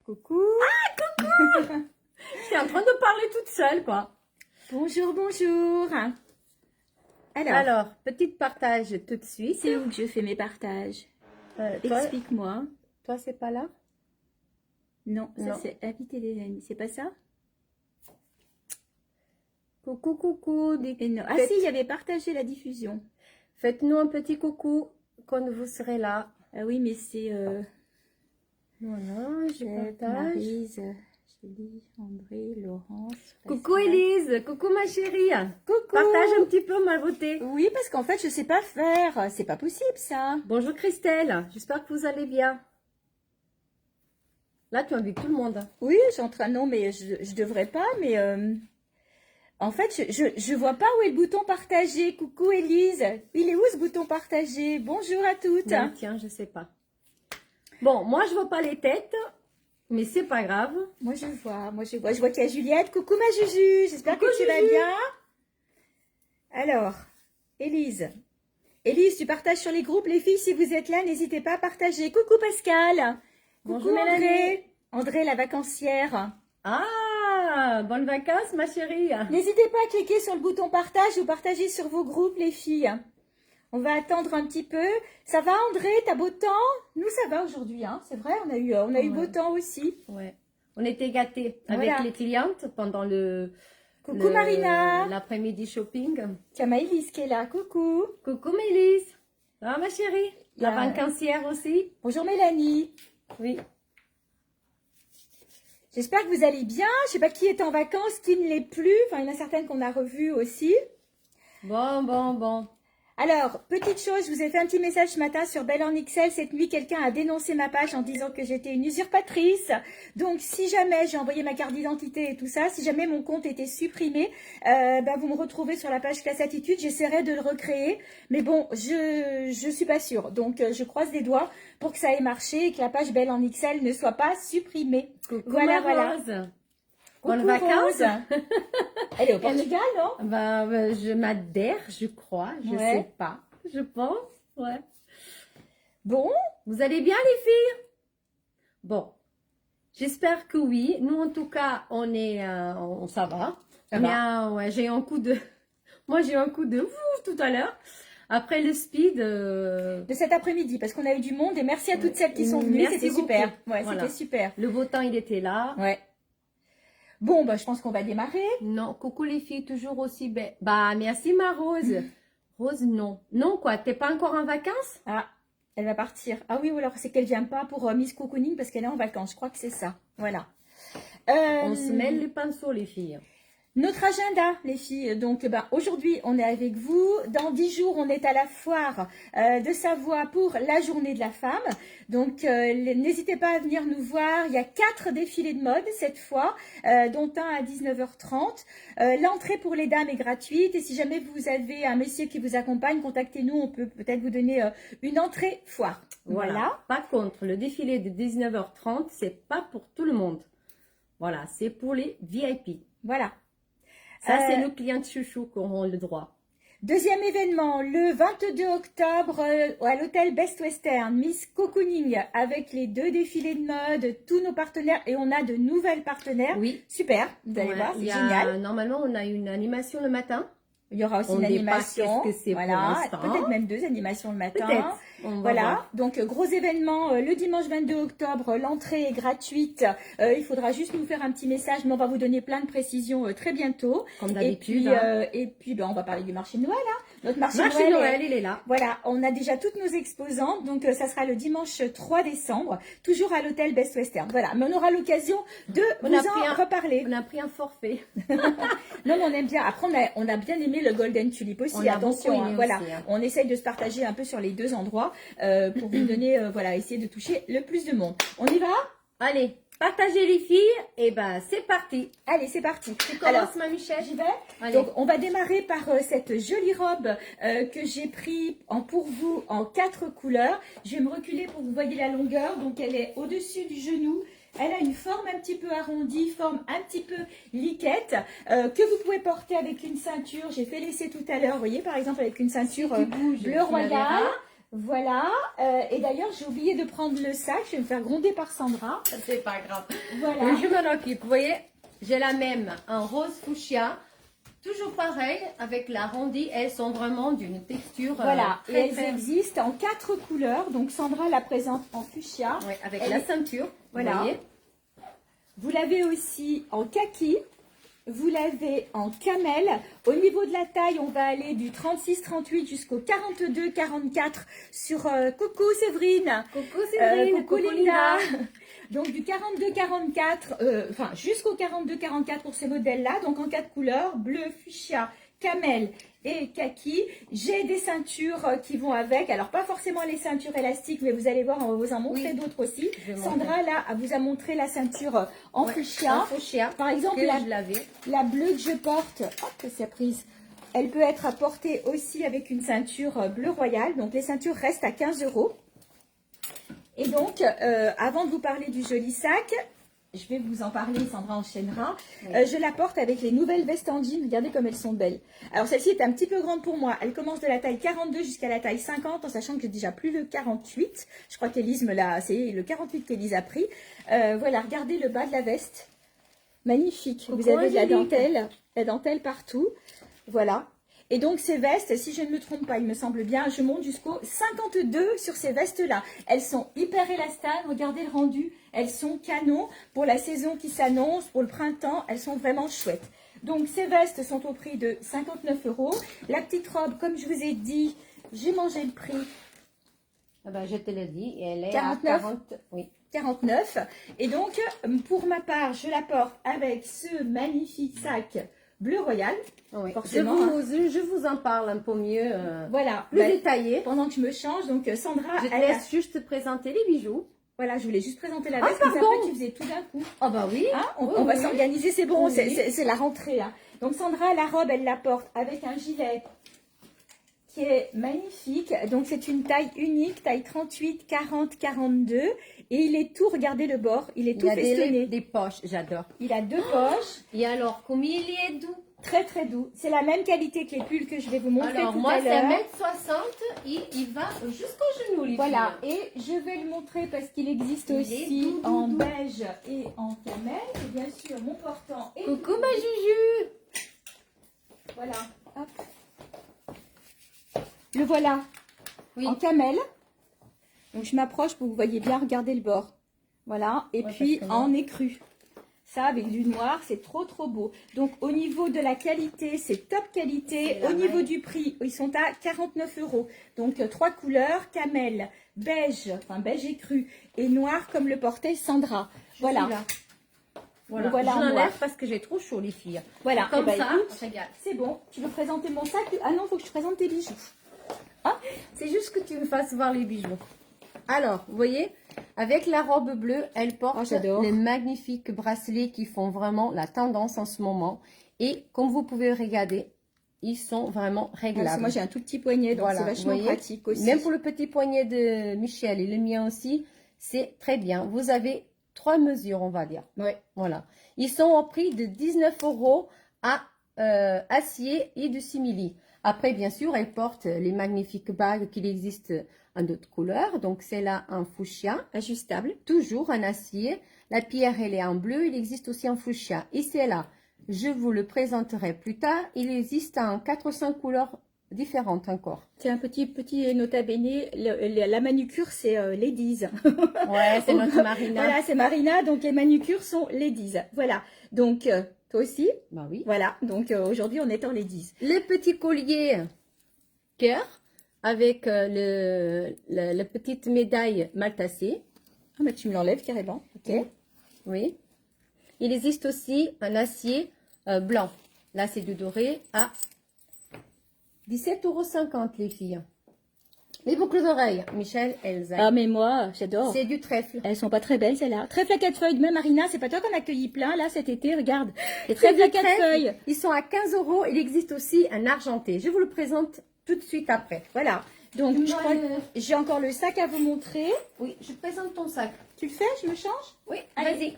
Coucou. Je suis en train de parler toute seule, quoi. Bonjour, bonjour. Alors, petit partage tout de suite. C'est où que je fais mes partages? Explique-moi. Toi, c'est pas là? Non, ça Non. c'est inviter des amis. C'est pas ça? Coucou, coucou. Et non. Ah si, il y avait partagé la diffusion. Faites-nous un petit coucou quand vous serez là. Ah oui, mais c'est Voilà, je partage. Maryse, Julie, André, Laurence. Coucou Pascal. Élise, coucou ma chérie. Coucou. Partage un petit peu ma beauté. Oui, parce qu'en fait, je sais pas faire. C'est pas possible ça. Bonjour Christelle, j'espère que vous allez bien. Là, tu invites tout le monde. Oui, je suis en train. Non, mais je devrais pas. Mais en fait, je vois pas où est le bouton partager. Coucou Élise. Il est où ce bouton partager? Bonjour à toutes. Non, tiens, je sais pas. Bon, moi, je vois pas les têtes, mais c'est pas grave. Moi je vois. Je vois qu'il y a Juliette. Coucou ma Juju. J'espère Coucou, que tu vas Juju. bien. Alors, Élise. Élise, tu partages sur les groupes. Les filles, si vous êtes là, n'hésitez pas à partager. Coucou Pascal. Bonjour, Coucou Mélanie. André. André, la vacancière. Ah, bonnes vacances, ma chérie. N'hésitez pas à cliquer sur le bouton partage ou partager sur vos groupes, les filles. On va attendre un petit peu. Ça va, André? T'as beau temps? Nous, ça va aujourd'hui, hein. C'est vrai, on a eu beau temps aussi. Ouais. On était gâtés avec Voilà. les clientes pendant Coucou Marina. l'après-midi shopping. Tiens, Maëlys qui est là. Coucou. Coucou Mélisse. Ça va, ma chérie? La Là. vacancière aussi? Bonjour Mélanie. Oui. J'espère que vous allez bien. Je sais pas qui est en vacances, qui ne l'est plus. Enfin, il y en a certaines qu'on a revues aussi. Bon. Alors, petite chose, je vous ai fait un petit message ce matin sur Belle en XL. Cette nuit, quelqu'un a dénoncé ma page en disant que j'étais une usurpatrice. Donc, si jamais j'ai envoyé ma carte d'identité et tout ça, si jamais mon compte était supprimé, vous me retrouvez sur la page Classe Attitude. J'essaierai de le recréer. Mais bon, je suis pas sûre. Donc, je croise les doigts pour que ça ait marché et que la page Belle en XL ne soit pas supprimée. Coucou Voilà, ma voilà. Rose. Bonnes Coucou, vacances. Rose. Elle est au Portugal, non? Je m'adhère, je crois. Je Ouais. sais pas. Je pense. Ouais. Bon, Vous allez bien, les filles? Bon. J'espère que oui. Nous, en tout cas, ça va. Ça Mais, va. ouais, j'ai un coup de... Moi, j'ai un coup de ouf tout à l'heure. Après le speed... de cet après-midi, parce qu'on a eu du monde et merci à toutes celles qui sont venues, Merci c'était super. beaucoup. Ouais, Voilà. c'était super. Le beau temps, il était là. Ouais. Bon, je pense qu'on va démarrer. Non, coucou les filles, toujours aussi belle. Bah, merci ma Rose. Rose, non. Non, quoi, t'es pas encore en vacances? Ah, elle va partir. Ah oui, ou alors c'est qu'elle vient pas pour Miss Cocooning parce qu'elle est en vacances. Je crois que c'est ça. Voilà. On se mêle les pinceaux, les filles. Notre agenda, les filles. Donc, aujourd'hui, on est avec vous. Dans 10 jours, on est à la foire de Savoie pour la journée de la femme. Donc, n'hésitez pas à venir nous voir. Il y a 4 défilés de mode cette fois, dont un à 19h30. L'entrée pour les dames est gratuite. Et si jamais vous avez un monsieur qui vous accompagne, contactez-nous. On peut peut-être vous donner une entrée foire. Voilà. Par contre, le défilé de 19h30, c'est pas pour tout le monde. Voilà, c'est pour les VIP. Voilà. Ça, c'est nos clients de chouchou qui auront le droit. Deuxième événement, le 22 octobre à l'hôtel Best Western, Miss Cocooning avec les 2 défilés de mode, tous nos partenaires et on a de nouvelles partenaires. Oui. Super, vous allez Ouais, voir, c'est il y a- génial. Normalement, on a une animation le matin. Il y aura aussi On une ne dit pas animation. qu'est-ce que c'est pour Voilà, l'instant. peut-être même 2 animations le matin. Peut-être. On va Voilà, voir. donc gros événement le dimanche 22 octobre, l'entrée est gratuite. Il faudra juste nous faire un petit message, mais on va vous donner plein de précisions très bientôt. Comme Et d'habitude. puis, hein. on va parler du marché de Noël. Hein. Notre marché, Marché de Noël, il est là. Voilà, on a déjà toutes nos exposantes, donc ça sera le dimanche 3 décembre, toujours à l'hôtel Best Western. Voilà, mais on aura l'occasion de vous en reparler. On a pris un forfait. Non, mais on aime bien. Après, on a bien aimé le Golden Tulip aussi. On a Attention, beaucoup aimé voilà, aussi, hein. on essaye de se partager un peu sur les 2 endroits pour vous donner, voilà, essayer de toucher le plus de monde. On y va? Allez, partagez les filles. Et ben, c'est parti. Allez, c'est parti. Tu Alors, commences, ma Michel? j'y vais. Allez. Donc, on va démarrer par cette jolie robe que j'ai pris pour vous en 4 couleurs. Je vais me reculer pour que vous voyez la longueur. Donc, elle est au-dessus du genou. Elle a une forme un petit peu arrondie, forme un petit peu liquette, que vous pouvez porter avec une ceinture. J'ai fait l'essai tout à l'heure, vous voyez, par exemple, avec une ceinture Si tu bouges, bleu tu la royal. verras. Voilà. Et d'ailleurs, j'ai oublié de prendre le sac. Je vais me faire gronder par Sandra. C'est pas grave. Voilà. Je m'en occupe. Vous voyez, j'ai la même en rose fuchsia. Toujours pareil, avec l'arrondi, elles sont vraiment d'une texture Voilà, et très, elles très... existent en 4 couleurs. Donc Sandra la présente en fuchsia. Ouais, avec Elle la est- ceinture, Voilà. vous voyez. Vous l'avez aussi en kaki. Vous l'avez en camel. Au niveau de la taille, on va aller du 36-38 jusqu'au 42-44 sur Coco Séverine. Coucou Séverine, Coucou coucou Linda. Linda. Donc du 42-44, enfin jusqu'au 42-44 pour ces modèles-là. Donc en 4 couleurs, bleu, fuchsia, camel et kaki. J'ai des ceintures qui vont avec. Alors pas forcément les ceintures élastiques, mais vous allez voir, on va vous en montrer Oui. d'autres aussi. Je vais Sandra là, elle vous a montré la ceinture en Ouais, fuchsia. en fuchsia. Par exemple, Que je l'avais. la bleue que je porte, hop, que c'est prise. Elle peut être apportée aussi avec une ceinture bleu royal. Donc les ceintures restent à 15 €. Et donc, avant de vous parler du joli sac, je vais vous en parler, Sandra enchaînera. Oui. Je la porte avec les nouvelles vestes en jean. Regardez comme elles sont belles. Alors celle-ci est un petit peu grande pour moi. Elle commence de la taille 42 jusqu'à la taille 50, en sachant que j'ai déjà plus le 48. Je crois qu'Élise me l'a... C'est le 48 qu'Élise a pris. Voilà, regardez le bas de la veste. Magnifique. Coucou, Vous avez de Angélique. la dentelle partout. Voilà. Et donc ces vestes, si je ne me trompe pas, il me semble bien, je monte jusqu'au 52 sur ces vestes-là. Elles sont hyper élastanes, regardez le rendu. Elles sont canon pour la saison qui s'annonce, pour le printemps, elles sont vraiment chouettes. Donc ces vestes sont au prix de 59 €. La petite robe, comme je vous ai dit, j'ai mangé le prix, Ah ben, je te l'ai dit, et elle est 49. à 40. Oui. 49. Et donc, pour ma part, je la porte avec ce magnifique sac bleu royal. Oui. Forcément, Je vous en parle un peu mieux, Voilà. plus Bah, détaillé. pendant que je me change, donc Sandra, Je te elle a- laisse juste présenter les bijoux. voilà, je voulais juste présenter la Ah, veste, mais pardon. après tu faisais tout d'un coup. Ah bah oui. Hein, on Oui, on va oui. s'organiser, c'est bon, Oui. c'est la rentrée. Hein. Donc Sandra, la robe, elle la porte avec un gilet qui est magnifique. Donc c'est une taille unique, taille 38, 40, 42. Et il est tout, regardez le bord, il est Il tout y a festonné. des poches, j'adore. Il a 2 poches, Et alors, comme il est doux. très très doux. C'est la même qualité que les pulls que je vais vous montrer Alors, tout moi, à c'est l'heure. 1m60 et il va jusqu'au genou, les Voilà, filles. et je vais le montrer parce qu'il existe Il est aussi doux, doux, en doux. beige et en camel. Et bien sûr, mon portant est Coucou, ma Juju. voilà, hop. Le voilà Oui. en camel. Donc je m'approche pour que vous voyez bien, regardez le bord. Voilà, et Ouais, puis parce que en écru. Ça, avec du noir, c'est trop trop beau. Donc au niveau de la qualité, c'est top qualité. C'est la Au niveau maille. du prix, ils sont à 49 €. Donc 3 couleurs, camel, beige, enfin beige écru, et noir comme le portait Sandra. Voilà. Celui-là. Voilà, Voilà, je en l'enlève noir. parce que j'ai trop chaud, les filles. Voilà. Comme Eh ben, ça, écoute, regarde. c'est bon. Tu veux présenter mon sac? Ah non, il faut que je présente tes bijoux. C'est juste que tu me fasses voir les bijoux. Alors, vous voyez, avec la robe bleue, elle Oh, porte j'adore. les magnifiques bracelets qui font vraiment la tendance en ce moment. Et comme vous pouvez regarder, ils sont vraiment Parce que réglables. moi j'ai un tout petit poignet, donc Voilà, c'est vous vachement voyez. pratique aussi. Même pour le petit poignet de Michel et le mien aussi, c'est très bien. Vous avez 3 mesures, on va dire. Ouais. Voilà. Ils sont au prix de 19 € à acier et de simili. Après, bien sûr, elle porte les magnifiques bagues qu'il existe en d'autres couleurs. Donc, c'est là un fuchsia, Ajustable. toujours en acier. La pierre, elle est en bleu. Il existe aussi en fuchsia. Et c'est là, je vous le présenterai plus tard. Il existe en 4 ou 5 couleurs différentes encore. C'est un petit nota bene. La manucure, c'est Ladies. Ouais, c'est notre Marina. Voilà, c'est Marina, donc les manucures sont Ladies. Voilà. Donc, toi aussi. Bah oui. Voilà. Donc, aujourd'hui, on est en Ladies. Le petit collier cœur avec la petite médaille maltacée. Ah, mais tu me l'enlèves carrément. Ok. Oui. Il existe aussi un acier blanc. Là, c'est du doré à 17,50 € les filles. Les boucles d'oreilles, Michel, Elsa. Ah, mais moi, j'adore. C'est du trèfle. Elles sont pas très belles, celles-là. Trèfle à 4 feuilles. Même Marina, c'est pas toi qu'on a accueilli plein, là, cet été. Regarde. Les trèfles à 4 feuilles. Ils sont à 15 €. Il existe aussi un argenté. Je vous le présente tout de suite après. Voilà. Donc, Tu je m'as crois le- que j'ai encore le sac à vous montrer. Oui, je présente ton sac. Tu le fais? Je me change? Oui, Allez. vas-y.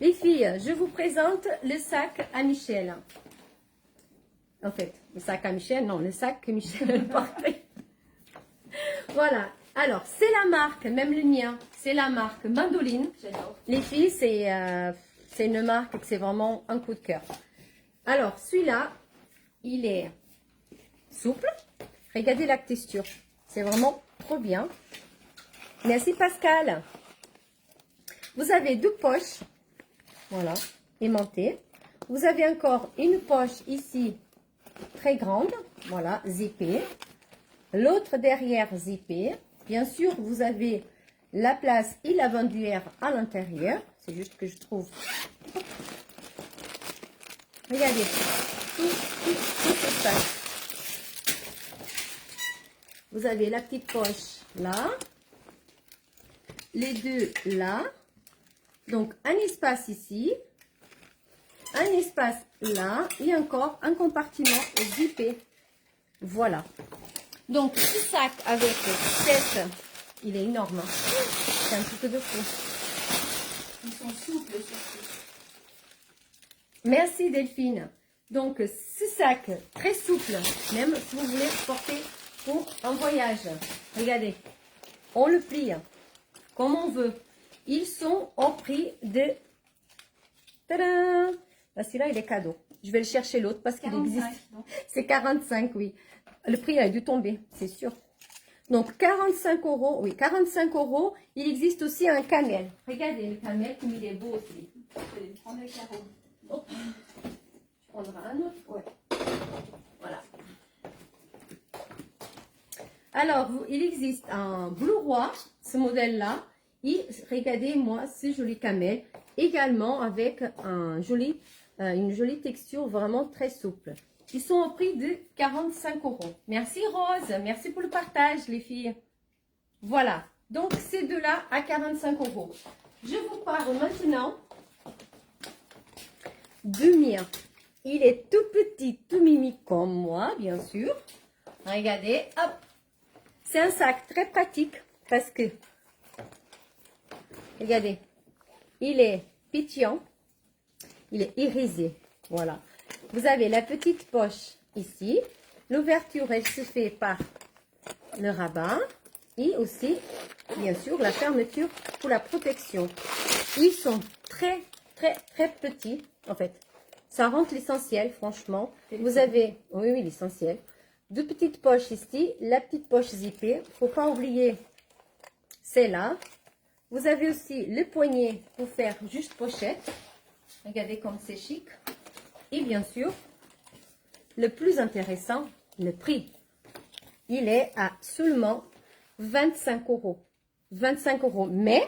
Les filles, je vous présente le sac à Michel. En fait, le sac à Michel, non, le sac que Michel portait. Voilà. Alors, c'est la marque, même le mien, c'est la marque Mandoline. J'adore. Les filles, c'est une marque que c'est vraiment un coup de cœur. Alors, celui-là, il est souple. Regardez la texture. C'est vraiment trop bien. Merci Pascal. Vous avez deux poches. Voilà, aimantées. Vous avez encore une poche ici, très grande. Voilà, zippée. L'autre derrière zippée. Bien sûr, vous avez la place et la bandoulière à l'intérieur. C'est juste que je trouve. Regardez, tout se passe. Vous avez la petite poche là. Les deux là. Donc, un espace ici. Un espace là. Et encore un compartiment zippé. Voilà. Donc, ce sac avec cette, il est énorme. Hein. C'est un truc de fou. Ils sont souples surtout. Merci Delphine. Donc, ce sac très souple, même si vous voulez porter pour un voyage. Regardez, on le plie comme on veut. Ils sont au prix de... Tadam! Celui-là, il est cadeau. Je vais le chercher l'autre parce qu'il existe. C'est 45, oui. Le prix a dû tomber, c'est sûr. Donc, 45 €. Oui, 45 €. Il existe aussi un camel. Regardez le camel, comme il est beau aussi. Je vais prendre le carreau. Oh. Tu prendras un autre. Ouais. Voilà. Alors, il existe un bleu roi, ce modèle-là. Et regardez-moi ce joli camel. Également avec une jolie texture vraiment très souple. Ils sont au prix de 45 €. Merci Rose, merci pour le partage les filles. Voilà, donc ces deux-là à 45 €. Je vous parle maintenant de mien. Il est tout petit, tout mimi comme moi, bien sûr. Regardez, hop. C'est un sac très pratique parce que, regardez, il est pétillant, il est irisé, voilà. Vous avez la petite poche ici. L'ouverture, elle se fait par le rabat. Et aussi, bien sûr, la fermeture pour la protection. Ils sont très, très, très petits, en fait. Ça rentre l'essentiel, franchement. Vous avez, oui, oui, l'essentiel. Deux petites poches ici. La petite poche zippée. Il ne faut pas oublier celle-là. Vous avez aussi le poignet pour faire juste pochette. Regardez comme c'est chic. Et bien sûr, le plus intéressant, le prix. Il est à seulement 25 €. 25 €. Mais,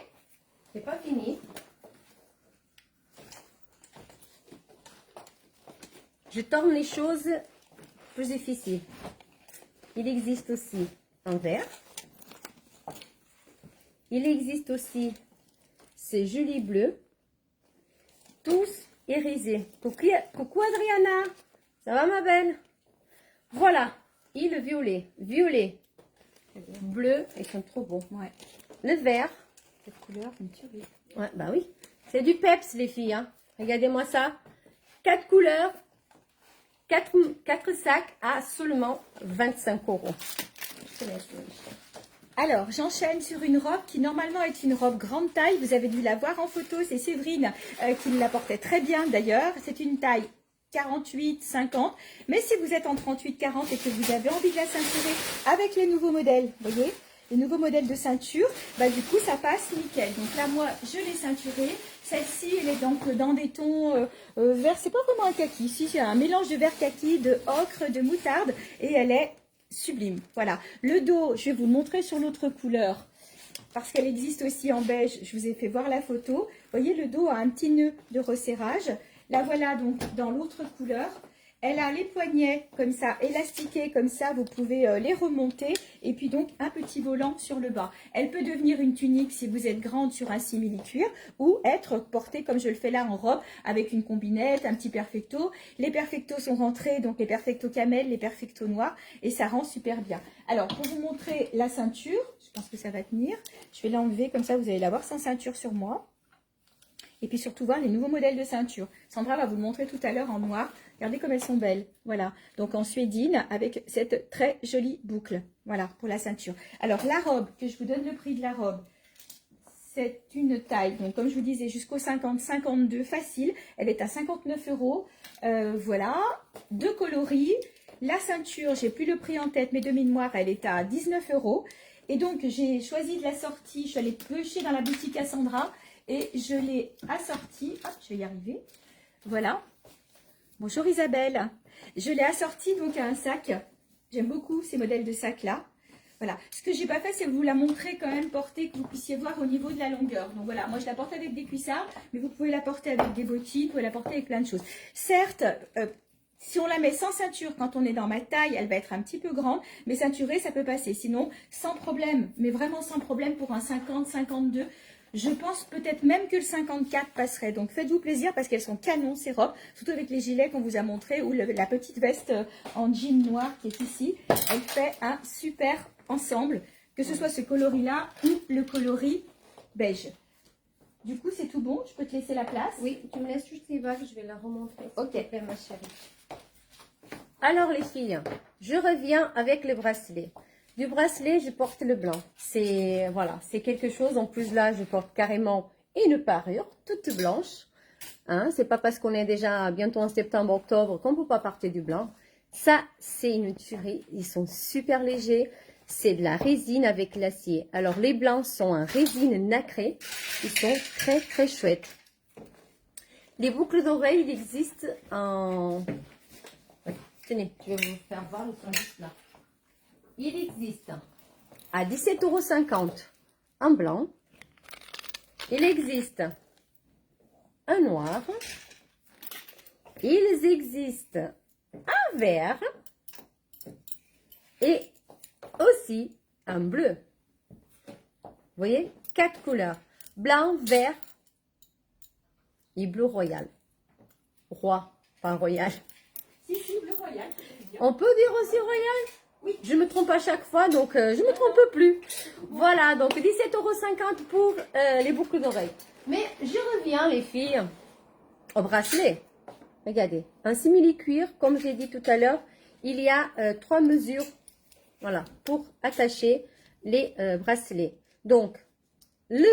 c'est pas fini. Je tourne les choses plus difficiles. Il existe aussi un vert. Il existe aussi ces jolis bleus. Tous irisé. Coucou Adriana, ça va ma belle? Voilà, et le violet, bleu, ils sont trop beaux. Ouais. Le vert, Cette couleur, une tuerie. ouais, bah oui, c'est du peps les filles. Hein. Regardez-moi ça, 4 couleurs, 4 sacs à seulement 25 €. Je te laisse, Marie. Alors, j'enchaîne sur une robe qui normalement est une robe grande taille. Vous avez dû la voir en photo, c'est Séverine qui la portait très bien d'ailleurs. C'est une taille 48-50. Mais si vous êtes en 38-40 et que vous avez envie de la ceinturer avec les nouveaux modèles, vous voyez, les nouveaux modèles de ceinture, bah du coup ça passe nickel. Donc là, moi, je l'ai ceinturée. Celle-ci, elle est donc dans des tons vert, c'est pas vraiment un kaki. Ici, c'est un mélange de vert kaki, de ocre, de moutarde et elle est sublime. Voilà, le dos, je vais vous le montrer sur l'autre couleur parce qu'elle existe aussi en beige. Je vous ai fait voir la photo. Vous voyez, le dos a un petit nœud de resserrage. La voilà donc dans l'autre couleur. Elle a les poignets comme ça, élastiqués comme ça, vous pouvez les remonter. Et puis donc un petit volant sur le bas. Elle peut devenir une tunique si vous êtes grande sur un simili-cuir ou être portée comme je le fais là en robe avec une combinette, un petit perfecto. Les perfectos sont rentrés, donc les perfectos camel, les perfectos noirs et ça rend super bien. Alors pour vous montrer la ceinture, je pense que ça va tenir. Je vais l'enlever comme ça vous allez la voir sans ceinture sur moi. et puis surtout voir les nouveaux modèles de ceinture. Sandra va vous le montrer tout à l'heure en noir. Regardez comme elles sont belles. Voilà, donc en suédine avec cette très jolie boucle. Voilà, pour la ceinture. Alors la robe, que je vous donne le prix de la robe. C'est une taille, donc comme je vous disais, jusqu'au 50-52, facile. Elle est à 59 €. Voilà, 2 coloris. La ceinture, j'ai plus le prix en tête, mais de mémoire, elle est à 19 €. Et donc, j'ai choisi de la sortie. Je suis allée piocher dans la boutique à Sandra et je l'ai assortie. Hop, je vais y arriver. Voilà. Bonjour Isabelle. Je l'ai assortie donc à un sac. J'aime beaucoup ces modèles de sacs-là. Voilà. Ce que j'ai pas fait, c'est vous la montrer quand même portée, que vous puissiez voir au niveau de la longueur. Donc voilà, moi je la porte avec des cuissards, mais vous pouvez la porter avec des bottines, vous pouvez la porter avec plein de choses. Certes, si on la met sans ceinture, quand on est dans ma taille, elle va être un petit peu grande, mais ceinturée, ça peut passer. Sinon, sans problème, mais vraiment sans problème pour un 50, 52. Je pense peut-être même que le 54 passerait. Donc faites-vous plaisir parce qu'elles sont canons ces robes, surtout avec les gilets qu'on vous a montré ou la petite veste en jean noir qui est ici. Elle fait un super ensemble, que ce soit ce coloris-là ou le coloris beige. Du coup, c'est tout bon. Je peux te laisser la place. Oui, tu me laisses juste les vagues, je vais la remontrer. Ok, Ma chérie. Alors les filles, je reviens avec le bracelet. Du bracelet, je porte le blanc. C'est voilà, c'est quelque chose. En plus là, je porte carrément une parure toute blanche. Hein, c'est pas parce qu'on est déjà bientôt en septembre, octobre qu'on peut pas porter du blanc. Ça, c'est une tuerie. Ils sont super légers. C'est de la résine avec l'acier. Alors les blancs sont en résine nacrée. Ils sont très très chouettes. Les boucles d'oreilles, il existe en... Tenez, je vais vous faire voir, ils sont juste là. Il existe à 17,50 € en blanc. Il existe un noir. Ils existent en vert. Et aussi un bleu. Vous voyez, 4 couleurs. Blanc, vert et bleu royal. Roi, pas royal. Si, bleu royal. On peut dire aussi royal? Oui. Je me trompe à chaque fois, donc je me trompe plus. Voilà, donc 17,50 € pour les boucles d'oreilles. Mais je reviens, les filles, au bracelet. Regardez, un simili-cuir, comme j'ai dit tout à l'heure, il y a 3 mesures, voilà, pour attacher les bracelets. Donc, le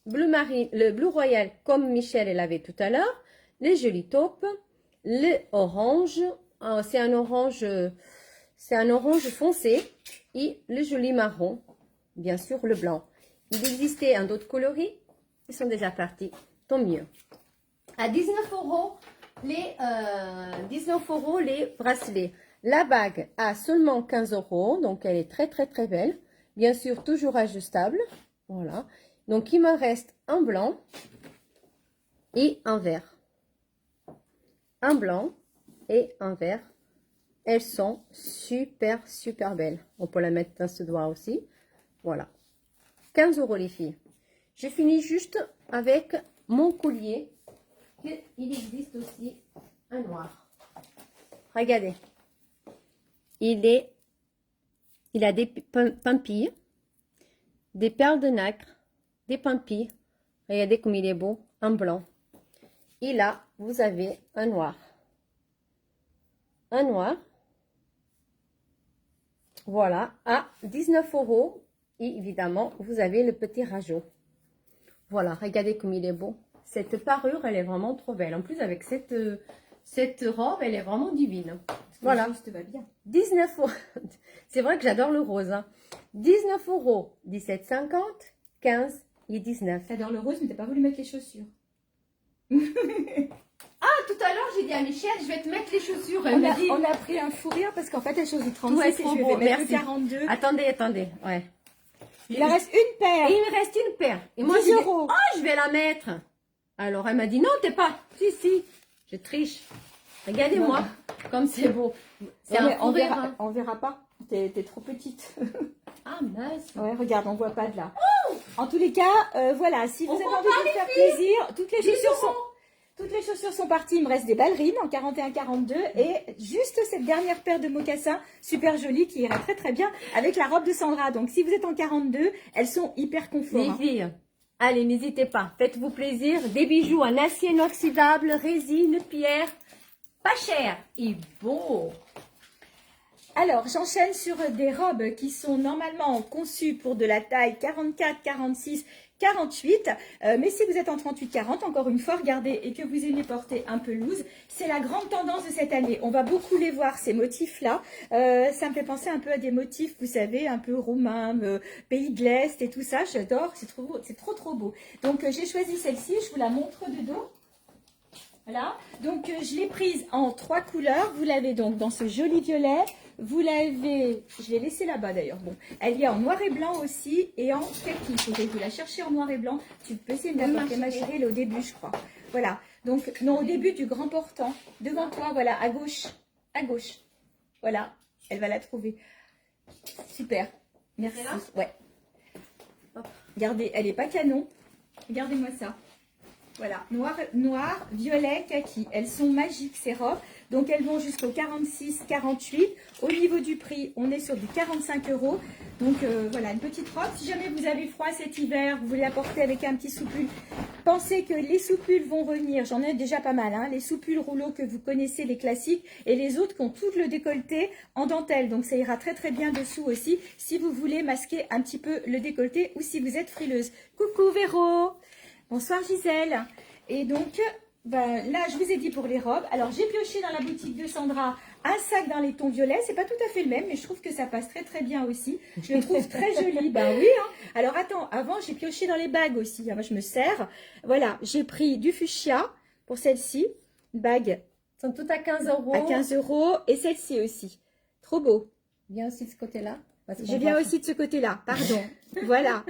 bleu marine, le bleu royal, comme Michel l'avait tout à l'heure, les jolis taupes, le orange, c'est un orange foncé, et le joli marron, bien sûr le blanc. Il existait un d'autres coloris, ils sont déjà partis, tant mieux. À 19 € les bracelets. La bague a seulement 15 €, donc elle est très très très belle. Bien sûr, toujours ajustable. Voilà. Donc il me reste un blanc et un vert. Un blanc et un vert. Elles sont super super belles. On peut la mettre dans ce doigt aussi. Voilà. 15 € les filles. Je finis juste avec mon collier. Il existe aussi un noir. Regardez. Il a des pampilles, des perles de nacre, des pampilles. Regardez comme il est beau, en blanc. Et là, vous avez un noir. Un noir. Voilà, à 19 €. Et évidemment, vous avez le petit rajout. Voilà, regardez comme il est beau. Cette parure, elle est vraiment trop belle. En plus, avec cette robe, elle est vraiment divine. Voilà. Ça va bien. 19 €. C'est vrai que j'adore le rose. Hein. 19 €, 17,50, 15 et 19. T'adores le rose, mais t'as pas voulu mettre les chaussures. Ah, tout à l'heure, j'ai dit à Michel, je vais te mettre les chaussures. Elle On m'a dit... a pris un fou rire parce qu'en fait, elle choisit 36 Ouais, et trop je vais beau, mettre merci. 42. Attendez. Ouais. Il en reste une paire. Et il me reste une paire. Et moi, 10 j'ai dit, €. oh, je vais la mettre. Alors, elle m'a dit, non, t'es pas. Si, je triche. Regardez-moi, comme c'est beau. C'est un fou rire. Hein. On verra pas. T'es trop petite. Ah, mince. Ouais, regarde, on voit pas de là. En tous les cas, voilà, si vous On avez voit envie pas, de les faire filles. plaisir, toutes les 10 chaussures €. sont... Toutes les chaussures sont parties, il me reste des ballerines en 41-42 et juste cette dernière paire de mocassins super jolie qui irait très très bien avec la robe de Sandra. Donc si vous êtes en 42, elles sont hyper confort. Les Hein. filles, Allez, n'hésitez pas, faites-vous plaisir. Des bijoux en acier inoxydable, résine, pierre, pas cher et beau. Alors, j'enchaîne sur des robes qui sont normalement conçues pour de la taille 44, 46, 48. Mais si vous êtes en 38-40, encore une fois, regardez, et que vous aimez porter un peu loose, c'est la grande tendance de cette année. On va beaucoup les voir, ces motifs-là. Ça me fait penser un peu à des motifs, vous savez, un peu roumains, pays de l'Est et tout ça. J'adore, c'est trop beau. Donc, j'ai choisi celle-ci, je vous la montre de dos. Voilà, donc je l'ai prise en 3 couleurs. Vous l'avez donc dans ce joli violet. Vous l'avez, je l'ai laissée là-bas d'ailleurs. Bon, elle y est en noir et blanc aussi et en kaki. Je vais vous la chercher en noir et blanc. Tu peux essayer de la porter, ma chérie, elle est au début, je crois. Voilà, donc non, au début du grand portant. Devant toi, voilà, à gauche. À gauche. Voilà, elle va la trouver. Super, merci. Ouais. Regardez, elle n'est pas canon. Regardez-moi ça. Voilà, noir, violet, kaki. Elles sont magiques ces robes. Donc elles vont jusqu'au 46, 48. Au niveau du prix, on est sur du 45 €. Donc voilà, une petite robe. Si jamais vous avez froid cet hiver, vous voulez la porter avec un petit soupul, pensez que les soupules vont revenir. J'en ai déjà pas mal, hein. Les soupules rouleaux que vous connaissez, les classiques, et les autres qui ont tout le décolleté en dentelle. Donc ça ira très bien dessous aussi, si vous voulez masquer un petit peu le décolleté ou si vous êtes frileuse. Coucou Véro! Bonsoir Gisèle. Et donc, ben, là, je vous ai dit pour les robes. Alors, j'ai pioché dans la boutique de Sandra un sac dans les tons violets. C'est pas tout à fait le même, mais je trouve que ça passe très bien aussi. Je le trouve très joli. Ben oui. Hein. Alors, attends, avant, j'ai pioché dans les bagues aussi. Moi, je me sers. Voilà, j'ai pris du fuchsia pour celle-ci. Bague. Elles sont toutes à 15 €. À 15 €. Et celle-ci aussi. Trop beau. Viens aussi de ce côté-là. Je viens aussi de ce côté-là. Pardon. Voilà.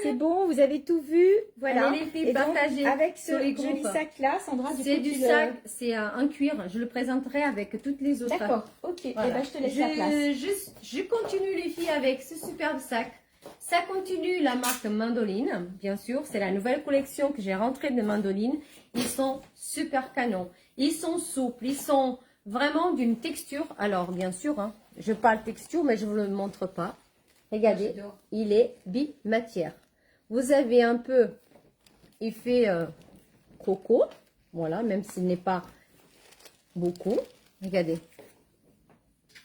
C'est bon, vous avez tout vu. Voilà. Allez, les filles, partagez avec ce sur les joli groupes. sac-là, Sandra, C'est du sac, c'est un cuir. Je le présenterai avec toutes les autres. D'accord, ok. Voilà. Et ben, je te laisse la place. Je continue les filles avec ce superbe sac. Ça continue la marque Mandoline, bien sûr. C'est la nouvelle collection que j'ai rentrée de Mandoline. Ils sont super canons. Ils sont souples. Ils sont vraiment d'une texture. Alors, bien sûr, hein, je parle texture, mais je ne vous le montre pas. Regardez, il est bimatière. Vous avez un peu effet coco. Voilà, même s'il n'est pas beaucoup. Regardez.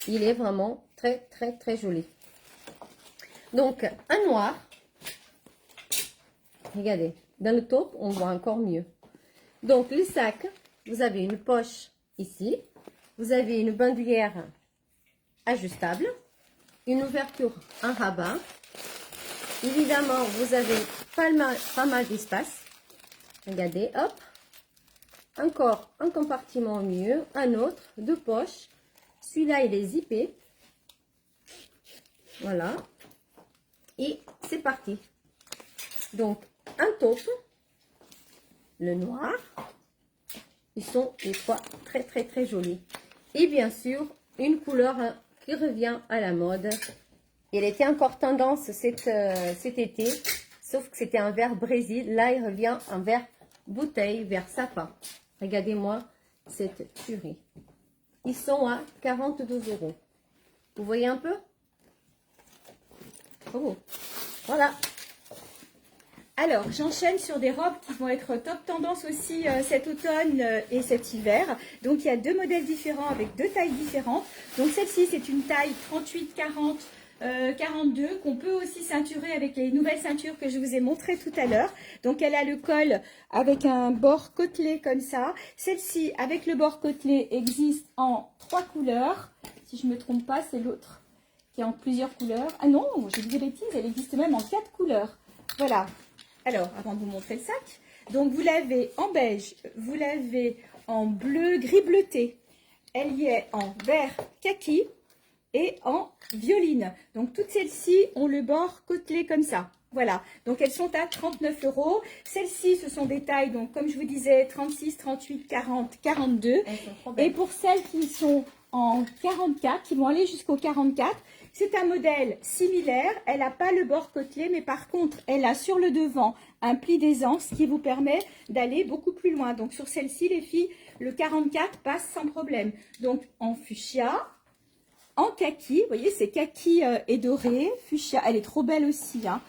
Il est vraiment très joli. Donc, un noir. Regardez. Dans le top, on voit encore mieux. Donc, le sac, vous avez une poche ici. Vous avez une bandoulière ajustable. Une ouverture en rabat. Évidemment, vous avez pas mal d'espace. Regardez, hop. Encore un compartiment au milieu, un autre, 2 poches. Celui-là, il est zippé. Voilà. Et c'est parti. Donc, un taupe, le noir. Ils sont les trois très jolis. Et bien sûr, une couleur qui revient à la mode. Elle était encore tendance cet été, sauf que c'était un vert Brésil. Là, il revient en vert bouteille, vert sapin. Regardez-moi cette tuerie. Ils sont à 42 €. Vous voyez un peu? Oh, voilà. Alors, j'enchaîne sur des robes qui vont être top tendance aussi cet automne et cet hiver. Donc, il y a 2 modèles différents avec 2 tailles différentes. Donc, celle-ci, c'est une taille 38-40. 42 qu'on peut aussi ceinturer avec les nouvelles ceintures que je vous ai montrées tout à l'heure. Donc elle a le col avec un bord côtelé comme ça. Celle-ci avec le bord côtelé existe en 3 couleurs. Si je ne me trompe pas, c'est l'autre qui est en plusieurs couleurs. Ah non, j'ai dit des bêtises, elle existe même en 4 couleurs. Voilà. Alors, avant de vous montrer le sac, donc vous l'avez en beige, vous l'avez en bleu gris bleuté. Elle y est en vert kaki et en violine. Donc toutes celles-ci ont le bord côtelé comme ça. Voilà, donc elles sont à 39 €. Celles-ci, ce sont des tailles, donc comme je vous disais, 36, 38, 40, 42. Et pour celles qui sont en 44, qui vont aller jusqu'au 44, c'est un modèle similaire. Elle n'a pas le bord côtelé, mais par contre, elle a sur le devant un pli d'aisance qui vous permet d'aller beaucoup plus loin. Donc sur celle-ci, les filles, le 44 passe sans problème. Donc en fuchsia, en kaki, vous voyez, c'est kaki et doré, fuchsia, elle est trop belle aussi, hein,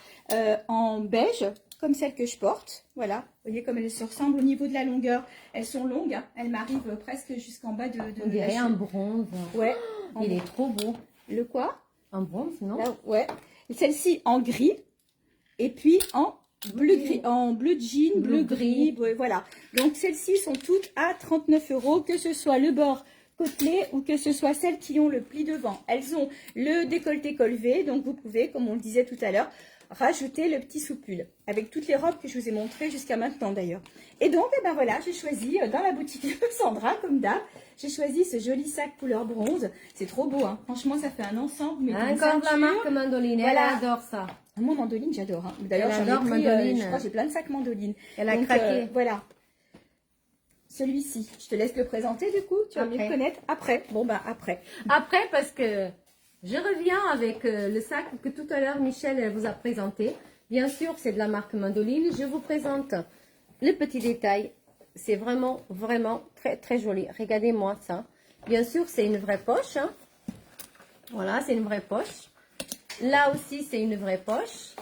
en beige, comme celles que je porte. Voilà, vous voyez comme elles se ressemblent au niveau de la longueur. Elles sont longues, hein. Elles m'arrivent presque jusqu'en bas de On dirait un bronze. Ouais. Il est trop beau. Le quoi? Un bronze, non? Là, ouais. Celle-ci en gris et puis en bleu gris, en bleu jean, bleu gris, voilà. Donc celles-ci sont toutes à 39 €, que ce soit le bord côtelé ou que ce soit celles qui ont le pli devant. Elles ont le décolleté col V, donc vous pouvez, comme on le disait tout à l'heure, rajouter le petit soupule avec toutes les robes que je vous ai montrées jusqu'à maintenant d'ailleurs. Et donc, eh ben voilà, j'ai choisi dans la boutique de Sandra, comme d'hab, j'ai choisi ce joli sac couleur bronze. C'est trop beau, hein. Franchement, ça fait un ensemble. Mais encore de la marque Mandoline, voilà. Elle adore ça. Moi, mandoline, j'adore. Hein. D'ailleurs, j'en ai pris, je crois que j'ai plein de sacs mandoline. Elle a craqué. Voilà. Celui-ci, je te laisse le présenter du coup. Tu vas mieux le connaître après. Bon, bah après. Après, parce que je reviens avec le sac que tout à l'heure Michel elle vous a présenté. Bien sûr, c'est de la marque Mandoline. Je vous présente le petit détail. C'est vraiment, vraiment très, très joli. Regardez-moi ça. Bien sûr, c'est une vraie poche. Hein. Voilà, c'est une vraie poche. Là aussi, c'est une vraie poche.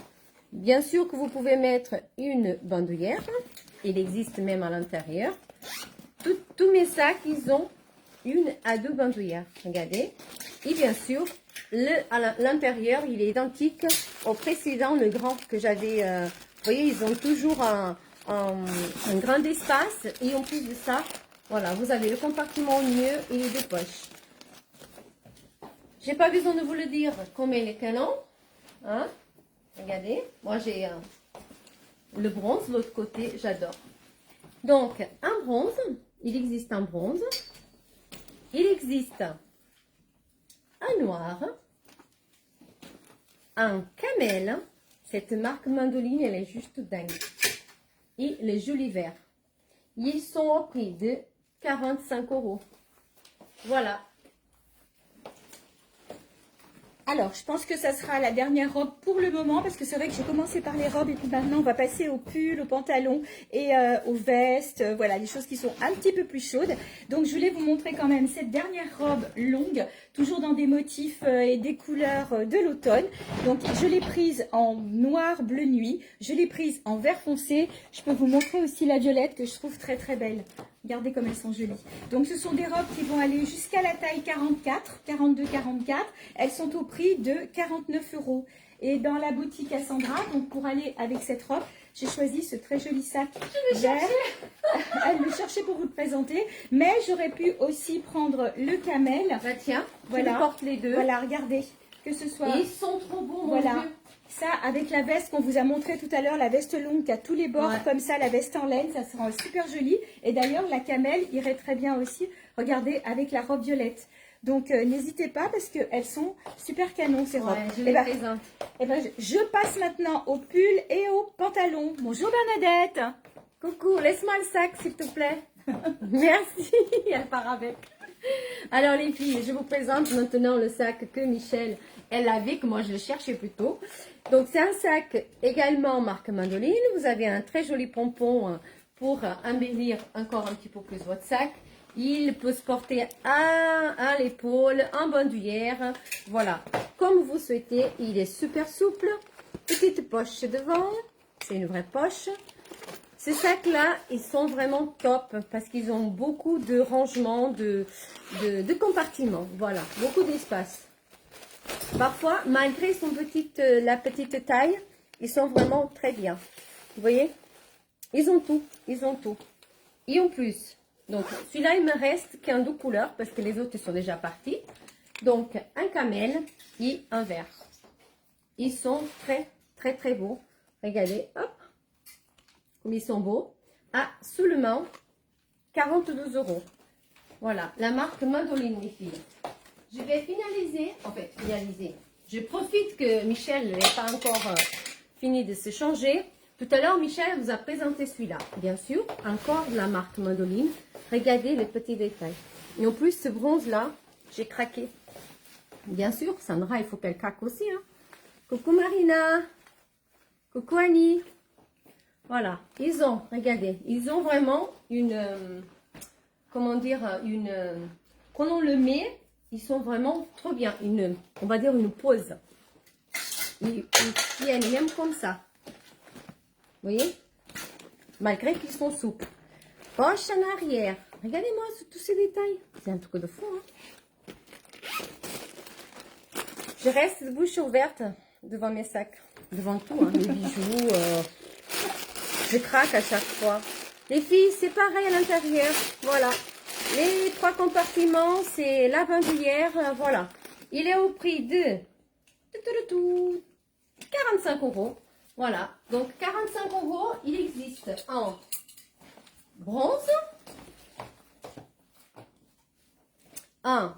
Bien sûr que vous pouvez mettre une bandoulière. Il existe même à l'intérieur. Tous mes sacs, ils ont une à deux bandoulières. Regardez. Et bien sûr, à l'intérieur, il est identique au précédent, le grand que j'avais. Vous voyez, ils ont toujours un grand espace. Et en plus de ça, voilà, vous avez le compartiment au milieu et les deux poches. J'ai pas besoin de vous le dire combien les canons. Hein? Regardez, moi j'ai le bronze, l'autre côté, j'adore. Donc, un bronze, il existe un bronze, il existe un noir, un camel. Cette marque Mandoline, elle est juste dingue. Et les jolis verts. Ils sont au prix de 45 €. Voilà. Alors, je pense que ça sera la dernière robe pour le moment, parce que c'est vrai que j'ai commencé par les robes et puis maintenant on va passer aux pulls, aux pantalons et aux vestes, voilà, des choses qui sont un petit peu plus chaudes. Donc, je voulais vous montrer quand même cette dernière robe longue, toujours dans des motifs et des couleurs de l'automne. Donc, je l'ai prise en noir bleu nuit, je l'ai prise en vert foncé. Je peux vous montrer aussi la violette que je trouve très très belle. Regardez comme elles sont jolies. Donc, ce sont des robes qui vont aller jusqu'à la taille 44, 42, 44. Elles sont au prix de 49 €. Et dans la boutique Cassandra, donc pour aller avec cette robe, j'ai choisi ce très joli sac vert. Elle le cherchait pour vous le présenter. Mais j'aurais pu aussi prendre le camel. Bah tiens, voilà. je porte les deux. Voilà, regardez. Que ce soit... Et ils sont trop beaux, voilà. mon Dieu. Ça, avec la veste qu'on vous a montré tout à l'heure, la veste longue qui a tous les bords comme ça, la veste en laine, ça sera super joli. Et d'ailleurs, la camel irait très bien aussi, regardez, avec la robe violette. Donc, n'hésitez pas parce qu'elles sont super canon, ces robes. Je les présente. Et ben, je passe maintenant au pull et au pantalon. Bonjour Bernadette. Coucou, laisse-moi le sac, s'il te plaît. Merci, elle part avec. Alors les filles, je vous présente maintenant le sac que Michel, elle avait, que moi je le cherchais plutôt. Donc c'est un sac également marque Mandoline. Vous avez un très joli pompon pour embellir encore un petit peu plus votre sac. Il peut se porter à l'épaule, en bandoulière. Voilà, comme vous souhaitez. Il est super souple. Petite poche devant. C'est une vraie poche. Ces sacs-là, ils sont vraiment top parce qu'ils ont beaucoup de rangements, de compartiments. Voilà, beaucoup d'espace. Parfois, malgré la petite taille, ils sont vraiment très bien. Vous voyez? Ils ont tout, ils ont tout. Et en plus, donc celui-là, il me reste qu'un deux couleurs parce que les autres sont déjà partis. Donc, un camel et un vert. Ils sont très, très, très beaux. Regardez, hop. Comme ils sont beaux, à seulement 42 €. Voilà, la marque Mandoline, mes filles. Je vais finaliser, je profite que Michel n'est pas encore fini de se changer. Tout à l'heure, Michel vous a présenté celui-là, bien sûr, encore de la marque Mandoline. Regardez les petits détails. Et en plus, ce bronze-là, j'ai craqué. Bien sûr, Sandra, il faut qu'elle craque aussi. Hein. Coucou Marina, coucou Annie. Voilà, ils ont, regardez, ils ont vraiment une, comment dire, quand on le met, ils sont vraiment trop bien, on va dire une pose. Ils tiennent même comme ça. voyez? Malgré qu'ils sont souples. Poche en arrière. Regardez-moi tous ces détails. C'est un truc de fou, hein? Je reste bouche ouverte devant mes sacs. Devant tout, hein, mes bijoux. Je craque à chaque fois. Les filles, c'est pareil à l'intérieur. Voilà. Les 3 compartiments, c'est la bandoulière. Voilà. Il est au prix de 45 €. Voilà. Donc, 45 €, il existe en bronze, en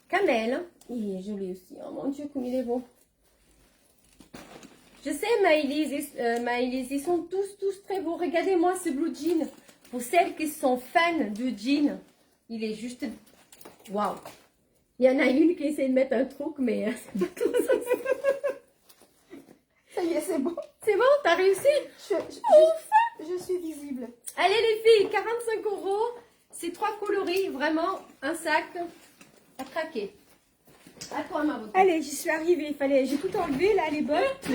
camel. Il est joli aussi. Oh mon Dieu, comme il est beau. Je sais, Maëlys, ils sont tous très beaux. Regardez-moi ce blue jean. Pour celles qui sont fans de jean, il est juste... Waouh. Il y en a une qui essaie de mettre un truc, mais c'est pas comme ça. Ça y est, c'est bon. C'est bon, t'as réussi? Je suis visible. Allez les filles, 45 €. C'est 3 coloris, vraiment un sac à craquer. À toi, ma beauté. Allez, j'y suis arrivée. J'ai tout enlevé là, les bottes.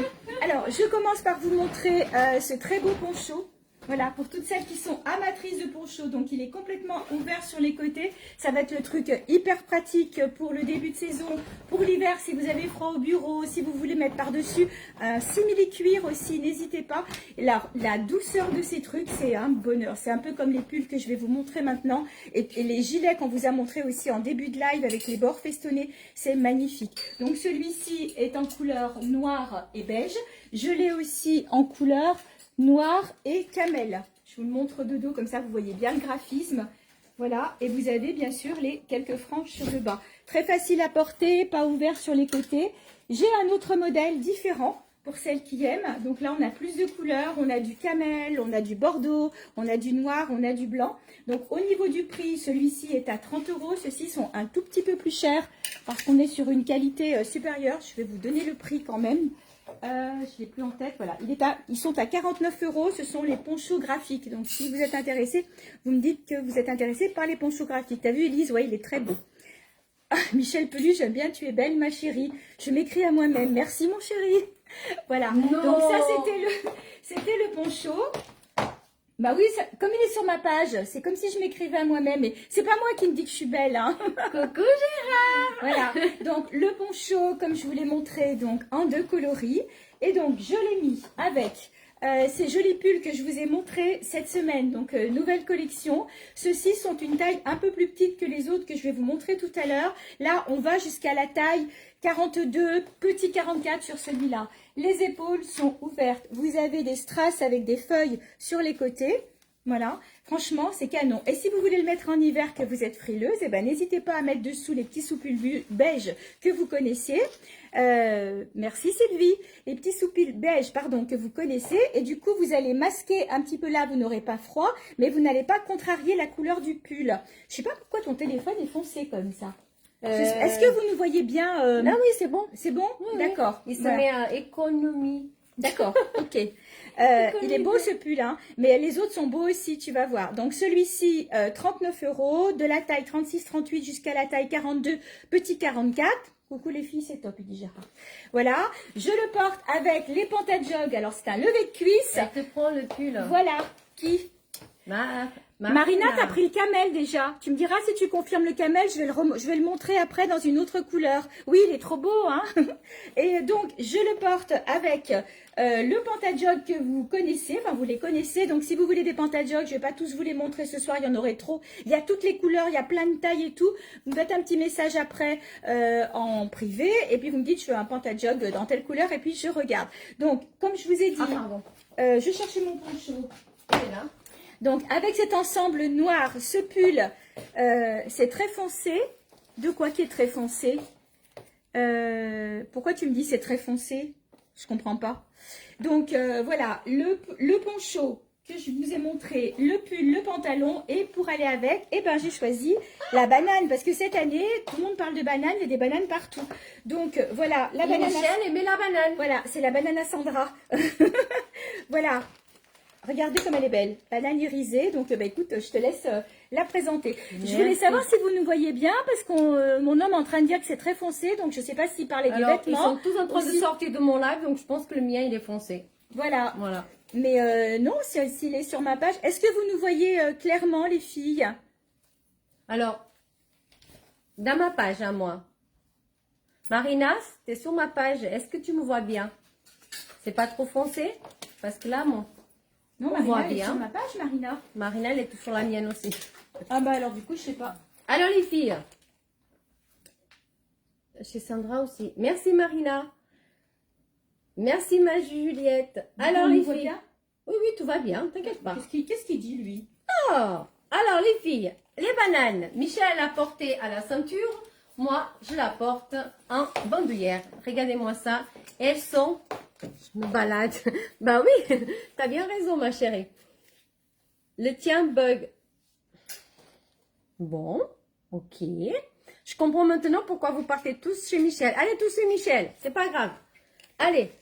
Alors, je commence par vous montrer ce très beau poncho. Voilà, pour toutes celles qui sont amatrices de poncho, donc il est complètement ouvert sur les côtés. Ça va être le truc hyper pratique pour le début de saison, pour l'hiver si vous avez froid au bureau, si vous voulez mettre par-dessus un simili-cuir aussi, n'hésitez pas. Et la douceur de ces trucs, c'est un bonheur. C'est un peu comme les pulls que je vais vous montrer maintenant. Et les gilets qu'on vous a montré aussi en début de live avec les bords festonnés, c'est magnifique. Donc celui-ci est en couleur noire et beige. Je l'ai aussi en couleur noir et camel. Je vous le montre de dos, comme ça vous voyez bien le graphisme. Voilà, et vous avez bien sûr les quelques franges sur le bas. Très facile à porter, pas ouvert sur les côtés. J'ai un autre modèle différent pour celles qui aiment. Donc là, on a plus de couleurs. On a du camel, on a du bordeaux, on a du noir, on a du blanc. Donc au niveau du prix, celui-ci est à 30 €. Ceux-ci sont un tout petit peu plus chers parce qu'on est sur une qualité supérieure. Je vais vous donner le prix quand même. Je ne l'ai plus en tête, voilà. Ils sont à 49 €, ce sont les ponchos graphiques. Donc si vous êtes intéressé, vous me dites que vous êtes intéressé par les ponchos graphiques. T'as vu Elise? Oui, il est très beau. Ah, Michel Pelu, j'aime bien, tu es belle ma chérie. Je m'écris à moi-même. Merci mon chéri. Voilà, Non. donc ça c'était le poncho. Bah oui, comme il est sur ma page, c'est comme si je m'écrivais à moi-même. Mais c'est pas moi qui me dis que je suis belle, hein. Coucou Gérard. Voilà, donc le poncho, comme je vous l'ai montré, donc en 2 coloris. Et donc, je l'ai mis avec ces jolis pulls que je vous ai montrés cette semaine. Donc, nouvelle collection. Ceux-ci sont une taille un peu plus petite que les autres que je vais vous montrer tout à l'heure. Là, on va jusqu'à la taille 42, petit 44 sur celui-là. Les épaules sont ouvertes. Vous avez des strass avec des feuilles sur les côtés. Voilà, franchement, c'est canon. Et si vous voulez le mettre en hiver, que vous êtes frileuse, eh ben, n'hésitez pas à mettre dessous les petits soupils beige que vous connaissez. Merci Sylvie. Les petits soupils beige, pardon, que vous connaissez. Et du coup, vous allez masquer un petit peu là, vous n'aurez pas froid, mais vous n'allez pas contrarier la couleur du pull. Je sais pas pourquoi ton téléphone est foncé comme ça. Est-ce que vous nous voyez bien Ah oui, c'est bon. C'est bon, Oui, d'accord. Il se met à économie. D'accord, ok. Il est beau ce pull, hein, mais les autres sont beaux aussi, tu vas voir. Donc celui-ci, 39 €, de la taille 36-38 jusqu'à la taille 42, petit 44. Coucou les filles, c'est top, il dit Gérard. Voilà, je le porte avec les pantajogs. Alors c'est un lever de cuisse. Ça te prend le pull. Voilà, qui Marina, t'as pris le camel déjà. Tu me diras si tu confirmes le camel, je vais le montrer après dans une autre couleur. Oui, il est trop beau, hein. Et donc, je le porte avec le pantajog que vous connaissez, enfin vous les connaissez. Donc, si vous voulez des pantajogs, je vais pas tous vous les montrer ce soir, il y en aurait trop. Il y a toutes les couleurs, il y a plein de tailles et tout. Vous me faites un petit message après en privé et puis vous me dites je veux un pantajog dans telle couleur et puis je regarde. Donc, comme je vous ai dit, je cherchais mon poncho. Il est là. Donc, avec cet ensemble noir, ce pull, c'est très foncé. De quoi qui est très foncé? Pourquoi tu me dis c'est très foncé? Je comprends pas. Donc, voilà, le poncho que je vous ai montré, le pull, le pantalon. Et pour aller avec, eh ben, j'ai choisi la banane. Parce que cette année, tout le monde parle de banane. Il y a des bananes partout. Donc, voilà, la banane. Michel aimait la banane. Voilà, c'est la banane à Sandra. Voilà. Regardez comme elle est belle, banane irisée. Donc, bah, écoute, je te laisse la présenter. Merci. Je voulais savoir si vous nous voyez bien, parce que mon homme est en train de dire que c'est très foncé. Donc, je ne sais pas s'il parlait des vêtements. Ils sont tous en train de sortir de mon live, donc je pense que le mien, il est foncé. Voilà. Voilà. Mais non, s'il est sur ma page. Est-ce que vous nous voyez clairement, les filles? Alors, dans ma page à moi. Marina, tu es sur ma page. Est-ce que tu me vois bien? C'est pas trop foncé? Parce que là, Non, on Marina, voit elle est bien. sur ma page, Marina. Marina, elle est sur la mienne aussi. Ah bah alors du coup, je sais pas. Alors les filles. Chez Sandra aussi. Merci Marina. Merci ma Juliette. Alors on les nous voit filles. bien. Oui, oui, tout va bien, t'inquiète pas. Qu'est-ce qu'il dit, lui? Oh, alors les filles, les bananes, Michel l'a porté à la ceinture, moi je la porte en bandoulière. Regardez-moi ça, elles sont, je me balade, bah oui, t'as bien raison ma chérie. Le tien bug. Bon, ok. Je comprends maintenant pourquoi vous partez tous chez Michel. Allez tous chez Michel, c'est pas grave. Allez,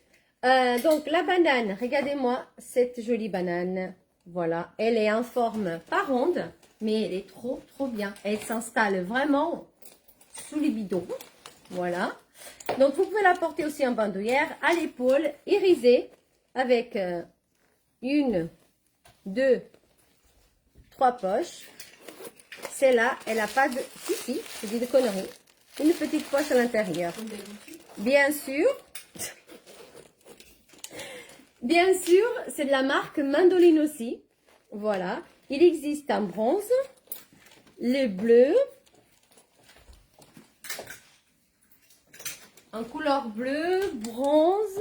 donc la banane, regardez-moi cette jolie banane. Voilà, elle est en forme pas ronde, mais elle est trop bien. Elle s'installe vraiment sous les bidons. Voilà. Donc vous pouvez la porter aussi en bandoulière, à l'épaule, irisée, avec une, deux, trois poches. Celle-là, elle n'a pas de... Si, je dis des conneries. Une petite poche à l'intérieur. Bien sûr. Bien sûr, c'est de la marque Mandoline aussi. Voilà. Il existe en bronze, le bleu, en couleur bleue, bronze.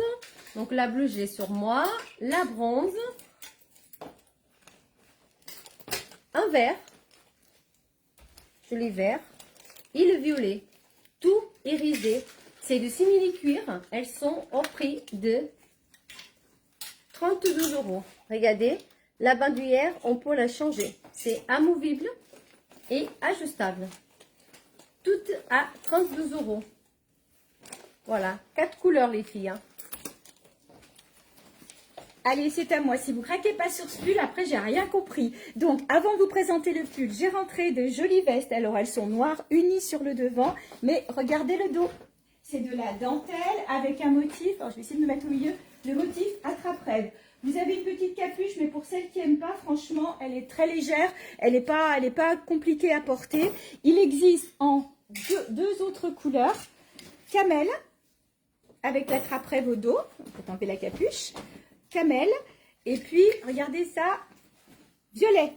Donc la bleue, je l'ai sur moi. La bronze, un vert, joli vert, et le violet. Tout irisé. C'est du simili-cuir. Elles sont au prix de 32 €. Regardez, la bandoulière, on peut la changer. C'est amovible et ajustable. Toutes à 32 €. Voilà, 4 couleurs les filles. Hein. Allez, c'est à moi. Si vous craquez pas sur ce pull, après, j'ai rien compris. Donc, avant de vous présenter le pull, j'ai rentré de jolies vestes. Alors, elles sont noires, unies sur le devant. Mais regardez le dos. C'est de la dentelle avec un motif. Alors, je vais essayer de me mettre au milieu. Le motif attrape-rêve. Vous avez une petite capuche, mais pour celles qui n'aiment pas, franchement, elle est très légère. Elle n'est pas compliquée à porter. Il existe en deux autres couleurs. Camel, avec l'attrape-rêve au dos. On peut enlever la capuche. Camel. Et puis, regardez ça, violet,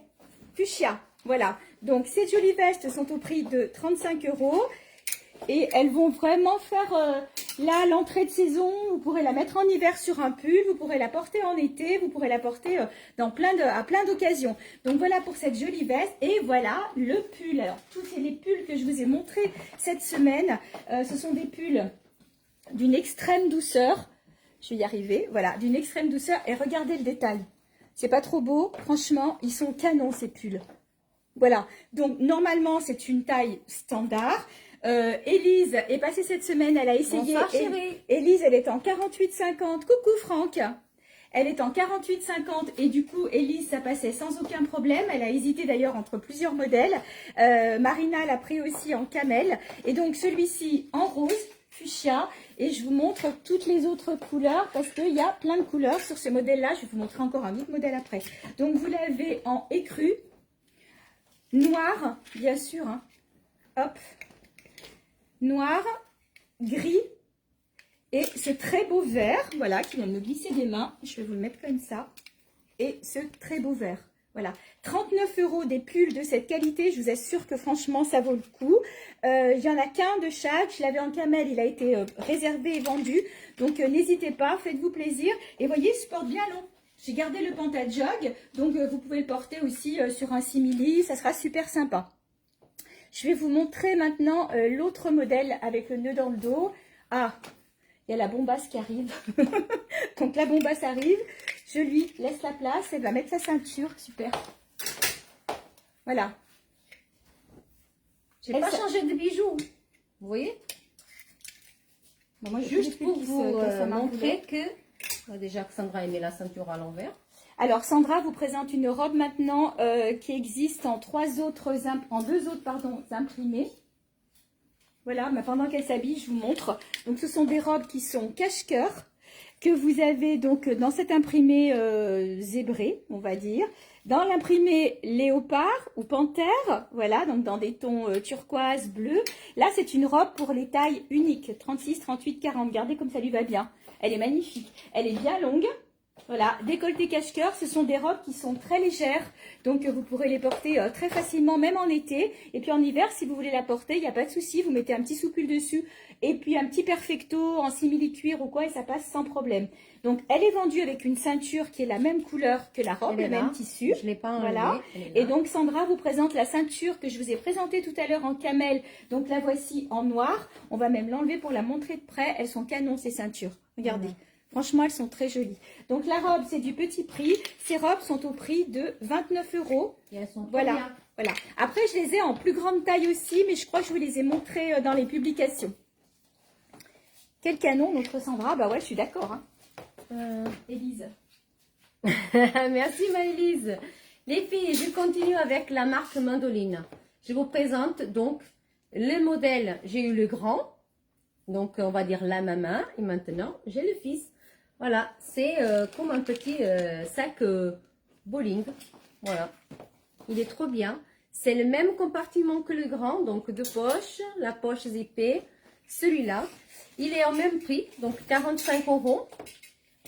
fuchsia. Voilà. Donc, ces jolies vestes sont au prix de 35 €. Et elles vont vraiment faire, là, l'entrée de saison. Vous pourrez la mettre en hiver sur un pull. Vous pourrez la porter en été. Vous pourrez la porter à plein d'occasions. Donc, voilà pour cette jolie veste. Et voilà le pull. Alors, tous les pulls que je vous ai montrés cette semaine, ce sont des pulls d'une extrême douceur. Je vais y arriver. Voilà, d'une extrême douceur. Et regardez le détail. C'est pas trop beau. Franchement, ils sont canons, ces pulls. Voilà. Donc, normalement, c'est une taille standard. Élise est passée cette semaine. Elle a essayé. Bonsoir, chérie. Élise, elle est en 48,50. Coucou, Franck. Elle est en 48,50 et du coup, Élise, ça passait sans aucun problème. Elle a hésité d'ailleurs entre plusieurs modèles. Marina l'a pris aussi en camel. Et donc, celui-ci en rose, fuchsia. Et je vous montre toutes les autres couleurs parce qu'il y a plein de couleurs sur ce modèle-là. Je vais vous montrer encore un autre modèle après. Donc, vous l'avez en écru, noir, bien sûr. Hein. Hop. Noir, gris et ce très beau vert, voilà, qui vient de me glisser des mains. Je vais vous le mettre comme ça. Et ce très beau vert. Voilà, 39 € des pulls de cette qualité, je vous assure que franchement ça vaut le coup. Il n'y en a qu'un de chaque, je l'avais en camel, il a été réservé et vendu. Donc n'hésitez pas, faites-vous plaisir. Et voyez, il se porte bien long. J'ai gardé le pantajog, donc vous pouvez le porter aussi sur un simili, ça sera super sympa. Je vais vous montrer maintenant l'autre modèle avec le nœud dans le dos. Ah, il y a la bombasse qui arrive. Donc la bombasse arrive. Je lui laisse la place. Elle va mettre sa ceinture. Super. Voilà. J'ai pas changé de bijoux. Vous voyez? Bon, moi, juste pour vous montrer que... Déjà que Sandra met la ceinture à l'envers. Alors Sandra vous présente une robe maintenant qui existe en deux autres imprimés. Voilà, mais pendant qu'elle s'habille, je vous montre. Donc ce sont des robes qui sont cache-cœur. que vous avez donc dans cet imprimé zébré, on va dire. Dans l'imprimé léopard ou panthère, voilà, donc dans des tons turquoise, bleu. Là, c'est une robe pour les tailles uniques, 36, 38, 40. Regardez comme ça lui va bien. Elle est magnifique. Elle est bien longue. Voilà, décolleté cache-cœur, ce sont des robes qui sont très légères, donc vous pourrez les porter très facilement, même en été. Et puis en hiver, si vous voulez la porter, il n'y a pas de souci, vous mettez un petit soupule dessus et puis un petit perfecto en simili-cuir ou quoi et ça passe sans problème. Donc elle est vendue avec une ceinture qui est la même couleur que la robe, le même tissu. Je l'ai pas enlevé. Voilà. Et donc Sandra vous présente la ceinture que je vous ai présentée tout à l'heure en camel. Donc la voici en noir. On va même l'enlever pour la montrer de près. Elles sont canon ces ceintures. Regardez. Franchement, elles sont très jolies. Donc, la robe, c'est du petit prix. Ces robes sont au prix de 29 €. Et elles sont Voilà, bien. voilà. Après, je les ai en plus grande taille aussi, mais je crois que je vous les ai montrées dans les publications. Quel canon, notre Sandra. Bah ouais, je suis d'accord. Hein. Élise. Merci Maëlys. Les filles, je continue avec la marque Mandoline. Je vous présente donc le modèle. J'ai eu le grand, donc on va dire la maman, et maintenant j'ai le fils. Voilà, c'est comme un petit sac bowling. Voilà, il est trop bien. C'est le même compartiment que le grand, donc deux poches, la poche zippée. Celui-là, il est au même prix, donc 45 €.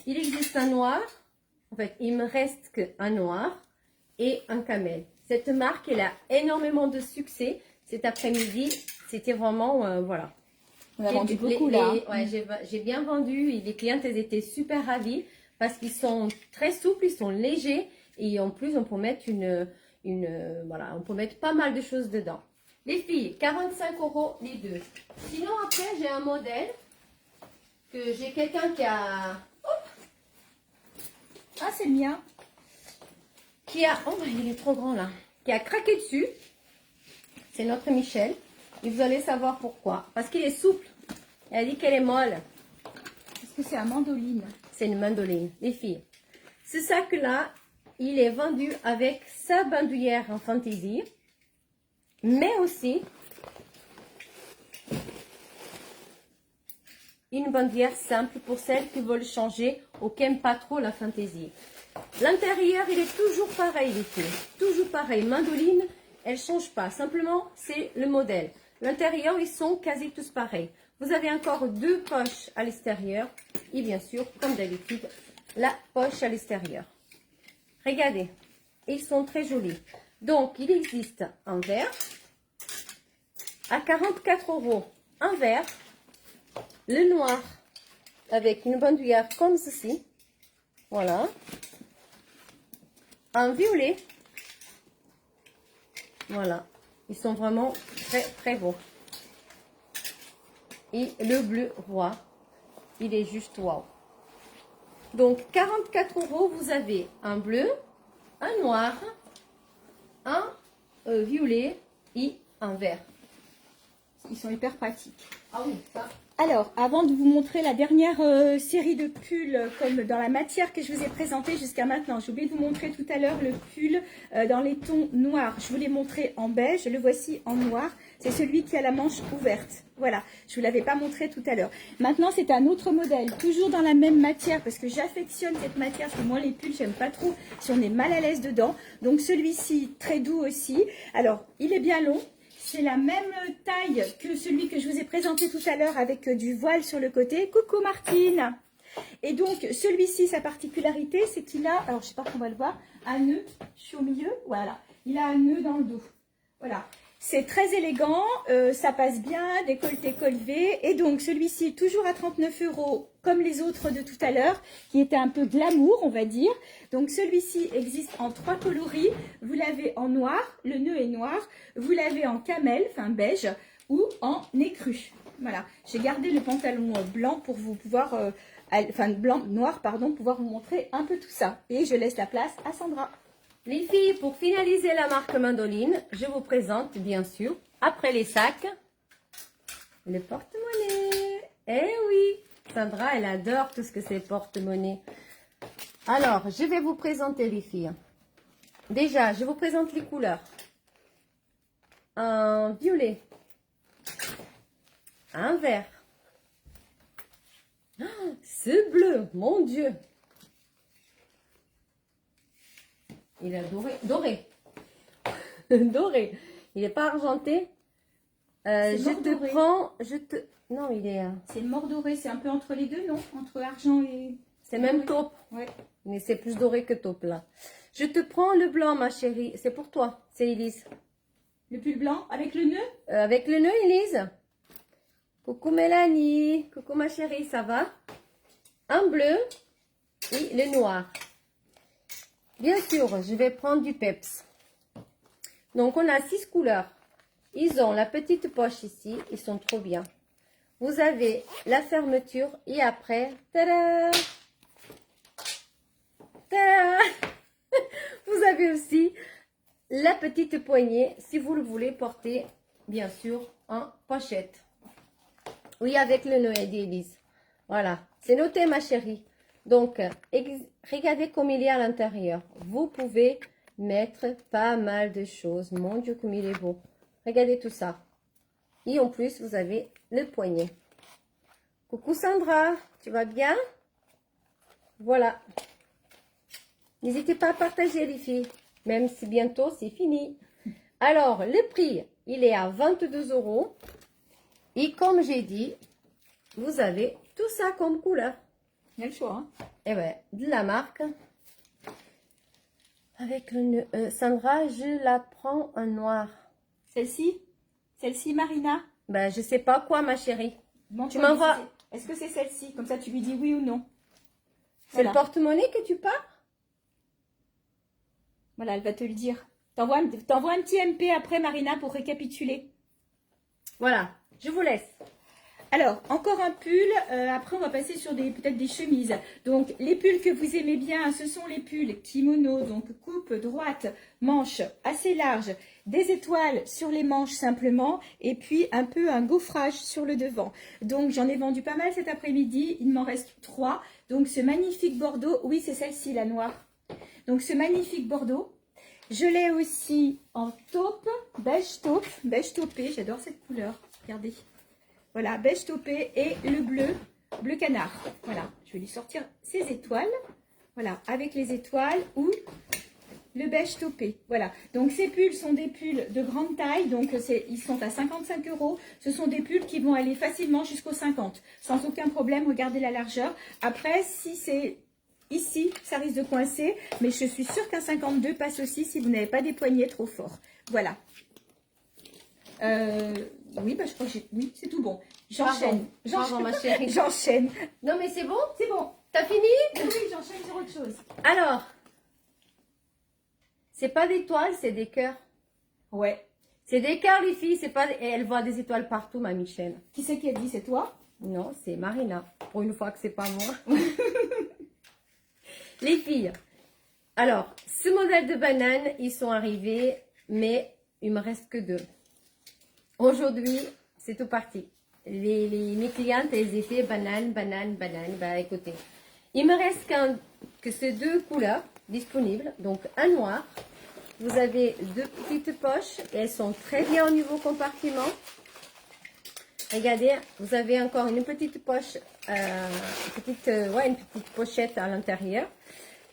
Il existe un noir. En fait, il me reste qu'un noir et un camel. Cette marque, elle a énormément de succès. Cet après-midi, c'était vraiment, voilà. On a vendu beaucoup là. Ouais, j'ai bien vendu. Et les clientes, elles étaient super ravies parce qu'ils sont très souples, ils sont légers. Et en plus, on peut mettre voilà, on peut mettre pas mal de choses dedans. Les filles, 45 € les deux. Sinon, après, j'ai un modèle que j'ai quelqu'un qui a... Ah, c'est le mien. Oh, il est trop grand là. Qui a craqué dessus. C'est notre Michel. Et vous allez savoir pourquoi. Parce qu'il est souple. Elle a dit qu'elle est molle. Parce que c'est un mandoline. C'est une mandoline. Les filles. Ce sac-là, il est vendu avec sa bandoulière en fantaisie. Mais aussi une bandoulière simple pour celles qui veulent changer ou qui n'aiment pas trop la fantaisie. L'intérieur, il est toujours pareil, les filles. Toujours pareil. Mandoline, elle ne change pas. Simplement, c'est le modèle. L'intérieur, ils sont quasi tous pareils. Vous avez encore deux poches à l'extérieur. Et bien sûr, comme d'habitude, la poche à l'extérieur. Regardez. Ils sont très jolis. Donc, il existe un vert à 44 €. Un vert. Le noir avec une bandoulière comme ceci. Voilà. Un violet. Voilà. Ils sont vraiment très très beaux. Et le bleu roi. Il est juste waouh. Donc 44 €, vous avez un bleu, un noir, un violet et un vert. Ils sont hyper pratiques. Ah oui, ça. Alors, avant de vous montrer la dernière série de pulls, comme dans la matière que je vous ai présentée jusqu'à maintenant, j'ai oublié de vous montrer tout à l'heure le pull dans les tons noirs. Je vous l'ai montré en beige, le voici en noir. C'est celui qui a la manche ouverte. Voilà, je ne vous l'avais pas montré tout à l'heure. Maintenant, c'est un autre modèle, toujours dans la même matière, parce que j'affectionne cette matière, parce que moi, les pulls, j'aime pas trop si on est mal à l'aise dedans. Donc, celui-ci, très doux aussi. Alors, il est bien long. C'est la même taille que celui que je vous ai présenté tout à l'heure avec du voile sur le côté. Coucou Martine. Et donc, celui-ci, sa particularité, c'est qu'il a, alors je sais pas qu'on va le voir, un nœud, je suis au milieu, voilà. Il a un nœud dans le dos. Voilà. C'est très élégant, ça passe bien, décolleté col V. Et donc, celui-ci, toujours à 39 €, comme les autres de tout à l'heure, qui étaient un peu glamour, on va dire. Donc, celui-ci existe en 3 coloris. Vous l'avez en noir, le nœud est noir. Vous l'avez en camel, enfin beige, ou en écru. Voilà. J'ai gardé le pantalon blanc pour vous pouvoir, noir, pardon, pouvoir vous montrer un peu tout ça. Et je laisse la place à Sandra. Les filles, pour finaliser la marque Mandoline, je vous présente bien sûr, après les sacs, le porte-monnaie. Eh oui, Sandra, elle adore tout ce que c'est porte-monnaie. Alors, je vais vous présenter les filles. Déjà, je vous présente les couleurs. Un violet, un vert, Ce bleu, mon Dieu. Il est doré. Doré. Doré. Il n'est pas argenté. Je te doré. prends. Non, il est. C'est mort doré, c'est un peu entre les deux, non? Entre argent et... C'est même taupe. Ouais. Mais c'est plus doré que taupe là. Je te prends le blanc, ma chérie. C'est pour toi. C'est Elise. Le pull blanc avec le nœud? Avec le nœud, Elise. Coucou Mélanie. Coucou ma chérie, ça va? Un bleu et le noir. Bien sûr, je vais prendre du peps. Donc, on a 6 couleurs. Ils ont la petite poche ici. Ils sont trop bien. Vous avez la fermeture et après, tada! Tada! Vous avez aussi la petite poignée si vous le voulez porter, bien sûr, en pochette. Oui, avec le nœud d'Élise. Voilà, c'est noté, ma chérie. Donc, regardez comme il est à l'intérieur. Vous pouvez mettre pas mal de choses. Mon Dieu, comme il est beau. Regardez tout ça. Et en plus, vous avez le poignet. Coucou Sandra, tu vas bien? Voilà. N'hésitez pas à partager les filles, même si bientôt c'est fini. Alors, le prix, il est à 22 €. Et comme j'ai dit, vous avez tout ça comme couleur. Il y a le choix. Hein. Et ouais, de la marque. Avec le Sandra, je la prends en noir. Celle-ci? Celle-ci, Marina? Ben, je sais pas quoi, ma chérie. Bon, Tu m'envoies. Est-ce que c'est celle-ci? Comme ça, tu lui dis oui ou non. C'est Voilà. le porte-monnaie que tu parles? Voilà, elle va te le dire. T'envoies un petit MP après, Marina, pour récapituler. Voilà, je vous laisse. Alors, encore un pull. Après, on va passer sur peut-être des chemises. Donc, les pulls que vous aimez bien, ce sont les pulls kimono. Donc, coupe droite, manche assez large, des étoiles sur les manches simplement. Et puis, un peu un gaufrage sur le devant. Donc, j'en ai vendu pas mal cet après-midi. Il m'en reste 3. Donc, ce magnifique bordeaux. Oui, c'est celle-ci, la noire. Donc, ce magnifique bordeaux. Je l'ai aussi en taupe, beige taupé. J'adore cette couleur. Regardez. Voilà, beige taupé et le bleu canard. Voilà, je vais lui sortir ses étoiles. Voilà, avec les étoiles ou le beige taupé. Voilà, donc ces pulls sont des pulls de grande taille. Donc, ils sont à 55 €. Ce sont des pulls qui vont aller facilement jusqu'au 50. Sans aucun problème, regardez la largeur. Après, si c'est ici, ça risque de coincer. Mais je suis sûre qu'un 52 passe aussi si vous n'avez pas des poignets trop forts. Voilà. Oui, bah, je crois que oui, c'est tout bon. J'enchaîne. Pardon, ma chérie. J'enchaîne. Non, mais c'est bon? C'est bon. T'as fini? Oui, j'enchaîne sur autre chose. Alors, c'est pas d'étoiles, c'est des cœurs. Ouais. C'est des cœurs, les filles. C'est pas. Et elle voit des étoiles partout, ma Michel. Qui c'est qui a dit? C'est toi? Non, c'est Marina. Pour une fois que c'est pas moi. Les filles. Alors, ce modèle de banane, ils sont arrivés, mais il me reste que 2. Aujourd'hui, c'est tout parti. Mes clientes, elles étaient banane. Bah écoutez, il me reste que ces 2 couleurs disponibles. Donc, un noir. Vous avez 2 petites poches. Et elles sont très bien au niveau compartiment. Regardez, vous avez encore une petite poche, une petite pochette à l'intérieur.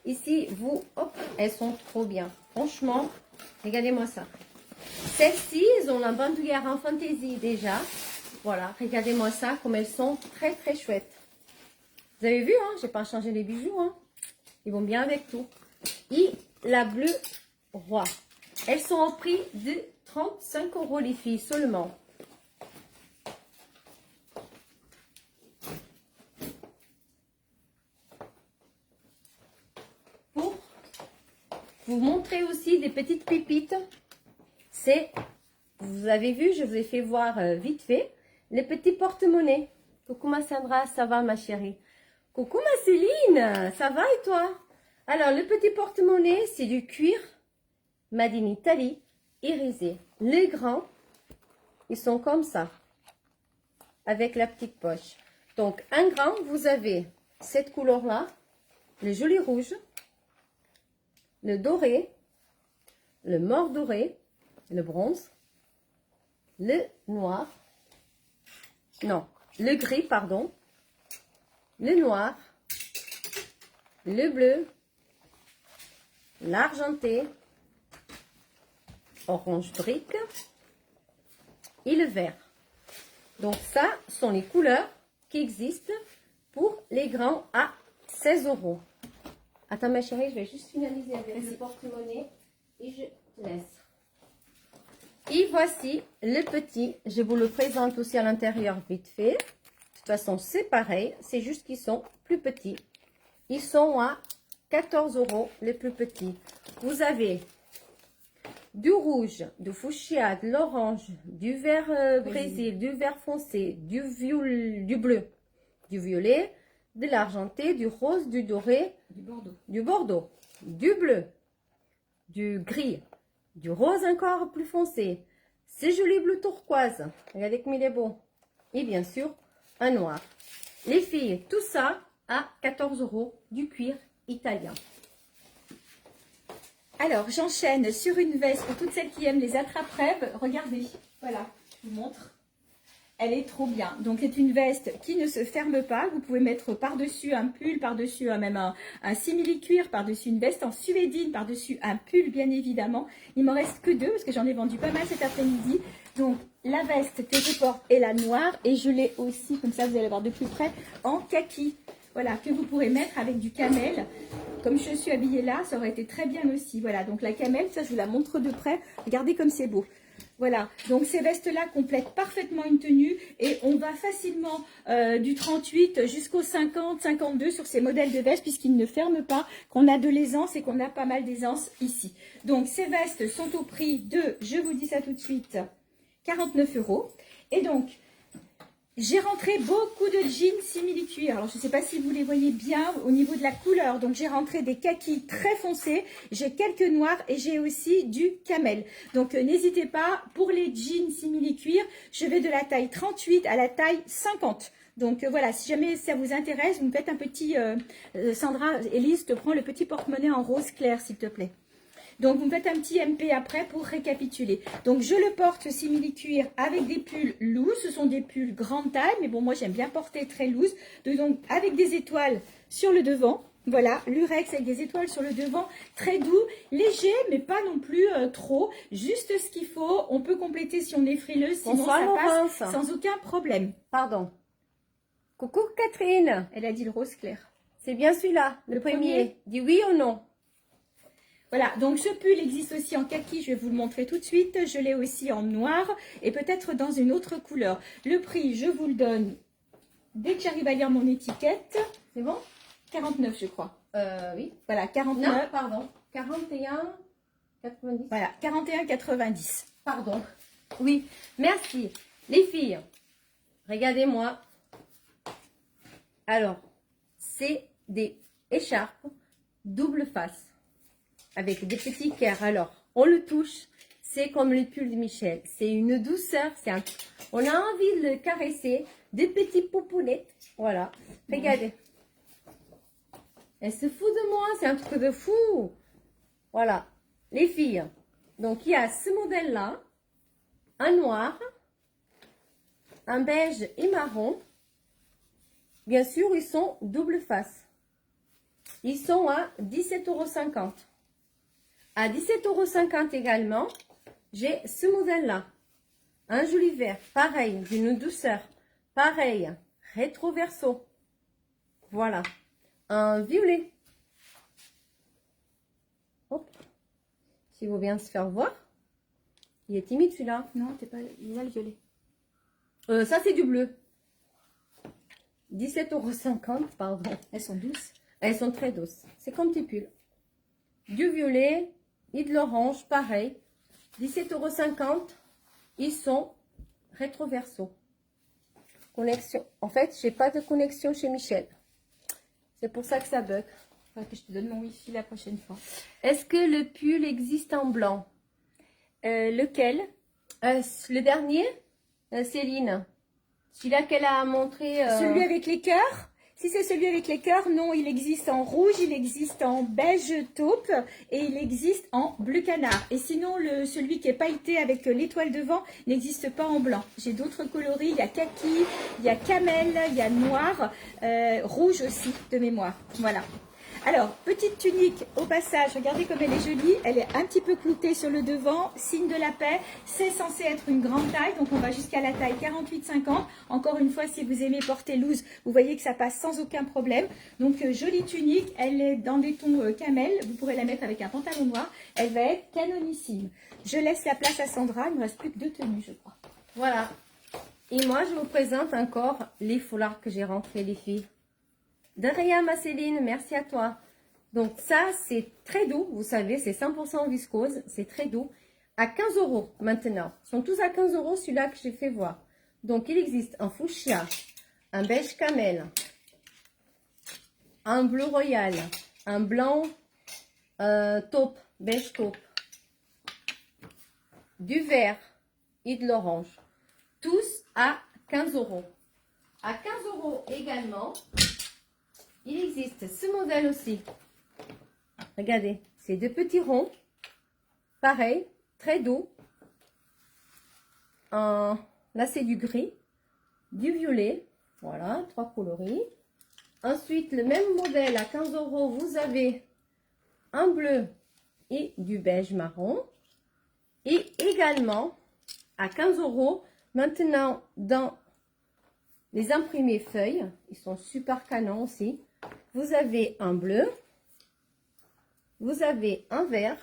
Ici, hop, elles sont trop bien. Franchement, regardez-moi ça. Celles-ci, elles ont la bandoulière en fantaisie déjà. Voilà, regardez-moi ça, comme elles sont très très chouettes. Vous avez vu, hein, j'ai pas changé les bijoux, hein. Ils vont bien avec tout. Et la bleue roi. Elles sont au prix de 35 € les filles seulement. Pour vous montrer aussi des petites pépites, vous avez vu, je vous ai fait voir vite fait, les petits porte-monnaies. Coucou ma Sandra, ça va ma chérie? Coucou ma Céline, ça va et toi? Alors, le petit porte-monnaie, c'est du cuir Made in Italy, irisé. Les grands, ils sont comme ça, avec la petite poche. Donc, un grand, vous avez cette couleur-là, le joli rouge, le doré, le mort doré, le bronze, le noir, non, le gris, pardon, le noir, le bleu, l'argenté, orange brique et le vert. Donc ça sont les couleurs qui existent pour les grands à 16 €. Attends ma chérie, je vais juste finaliser avec le porte-monnaie et je te laisse. Et voici le petit, je vous le présente aussi à l'intérieur vite fait. De toute façon c'est pareil, c'est juste qu'ils sont plus petits. Ils sont à 14 € les plus petits. Vous avez du rouge, du fuchsia, de l'orange, du vert brésil, du vert foncé, du bleu, du violet, de l'argenté, du rose, du doré, du bordeaux, du bleu, du gris, du rose encore plus foncé. C'est joli bleu turquoise. Regardez comme il est beau. Et bien sûr, un noir. Les filles, tout ça à 14 € du cuir italien. Alors, j'enchaîne sur une veste pour toutes celles qui aiment les attrape-rêves. Regardez, voilà, je vous montre. Elle est trop bien. Donc, c'est une veste qui ne se ferme pas. Vous pouvez mettre par-dessus un pull, par-dessus même un simili-cuir, par-dessus une veste en suédine, par-dessus un pull, bien évidemment. Il m'en reste que 2 parce que j'en ai vendu pas mal cet après-midi. Donc, la veste que je porte est la noire et je l'ai aussi, comme ça vous allez voir de plus près, en kaki. Voilà, que vous pourrez mettre avec du camel. Comme je suis habillée là, ça aurait été très bien aussi. Voilà, donc la camel, ça je vous la montre de près. Regardez comme c'est beau. Voilà, donc ces vestes-là complètent parfaitement une tenue et on va facilement du 38 jusqu'au 50, 52 sur ces modèles de vestes puisqu'ils ne ferment pas, qu'on a de l'aisance et qu'on a pas mal d'aisance ici. Donc ces vestes sont au prix de, je vous dis ça tout de suite, 49 €. Et donc, j'ai rentré beaucoup de jeans simili-cuir. Alors, je ne sais pas si vous les voyez bien au niveau de la couleur. Donc, j'ai rentré des kakis très foncés. J'ai quelques noirs et j'ai aussi du camel. Donc, n'hésitez pas. Pour les jeans simili-cuir, je vais de la taille 38 à la taille 50. Donc, voilà, si jamais ça vous intéresse, vous me faites un petit... Sandra, Élise, te prends le petit porte-monnaie en rose clair, s'il te plaît. Donc, vous me faites un petit MP après pour récapituler. Donc, je le porte simili-cuir avec des pulls loose. Ce sont des pulls grande taille. Mais bon, moi, j'aime bien porter très loose. Donc, avec des étoiles sur le devant. Voilà, l'urex avec des étoiles sur le devant. Très doux, léger, mais pas non plus trop. Juste ce qu'il faut. On peut compléter si on est frileuse. Sinon, ça passe sans aucun problème. Pardon. Coucou Catherine. Elle a dit le rose clair. C'est bien celui-là, le premier. Dis oui ou non? Voilà, donc ce pull existe aussi en kaki, je vais vous le montrer tout de suite. Je l'ai aussi en noir et peut-être dans une autre couleur. Le prix, je vous le donne dès que j'arrive à lire mon étiquette. C'est bon? 49, je crois. Oui. Voilà, 49. Non, pardon. 41,90. Voilà, 41,90. Pardon. Oui, merci. Les filles, regardez-moi. Alors, c'est des écharpes double face. Avec des petits cœurs. Alors, on le touche, c'est comme le pull de Michel. C'est une douceur, on a envie de le caresser. Des petits poupounettes. Voilà, regardez. Elle se fout de moi, c'est un truc de fou. Voilà, les filles. Donc, il y a ce modèle-là, un noir, un beige et marron. Bien sûr, ils sont double face. Ils sont à 17,50 €. À 17,50 € également, j'ai ce modèle-là. Un joli vert, pareil, d'une douceur. Pareil, rétro-verso. Voilà. Un violet. Hop. S'il veut bien se faire voir. Il est timide celui-là. Non, t'es pas... il a le violet. Ça, c'est du bleu. 17,50 €, pardon. Elles sont douces. Elles sont très douces. C'est comme tes pulls. Du violet et de l'orange, pareil. 17,50 €. Ils sont rétro-verso. Connexion. En fait, j'ai pas de connexion chez Michel. C'est pour ça que ça bug. Enfin, que je te donne mon wifi la prochaine fois. Est-ce que le pull existe en blanc? Lequel? Le dernier, Céline. Celui-là qu'elle a montré. Celui avec les cœurs? Si c'est celui avec les cœurs, non, il existe en rouge, il existe en beige taupe et il existe en bleu canard. Et sinon, celui qui est pailleté avec l'étoile devant n'existe pas en blanc. J'ai d'autres coloris, il y a kaki, il y a camel, il y a noir, rouge aussi de mémoire. Voilà. Alors, petite tunique au passage, regardez comme elle est jolie, elle est un petit peu cloutée sur le devant, signe de la paix, c'est censé être une grande taille, donc on va jusqu'à la taille 48-50. Encore une fois, si vous aimez porter loose, vous voyez que ça passe sans aucun problème. Donc, jolie tunique, elle est dans des tons camel, vous pourrez la mettre avec un pantalon noir, elle va être canonissime. Je laisse la place à Sandra, il ne me reste plus que 2 tenues, je crois. Voilà. Et moi, je vous présente encore les foulards que j'ai rentrés, les filles. De rien, ma Céline, merci à toi. Donc ça, c'est très doux, vous savez, c'est 100% viscose, c'est très doux. À 15 € maintenant. Ils sont tous à 15 € celui-là que j'ai fait voir. Donc il existe un fuchsia, un beige camel, un bleu royal, un blanc taupe, beige taupe, du vert et de l'orange. Tous à 15 €. À 15 € également, il existe ce modèle aussi. Regardez, c'est 2 petits ronds. Pareil, très doux. Là, c'est du gris, du violet. Voilà, 3 coloris. Ensuite, le même modèle à 15 €, vous avez un bleu et du beige marron. Et également, à 15 €, maintenant, dans les imprimés feuilles, ils sont super canons aussi. Vous avez un bleu, vous avez un vert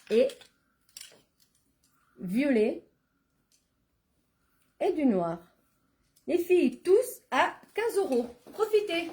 et violet et du noir. Les filles, tous à 15 €. Profitez!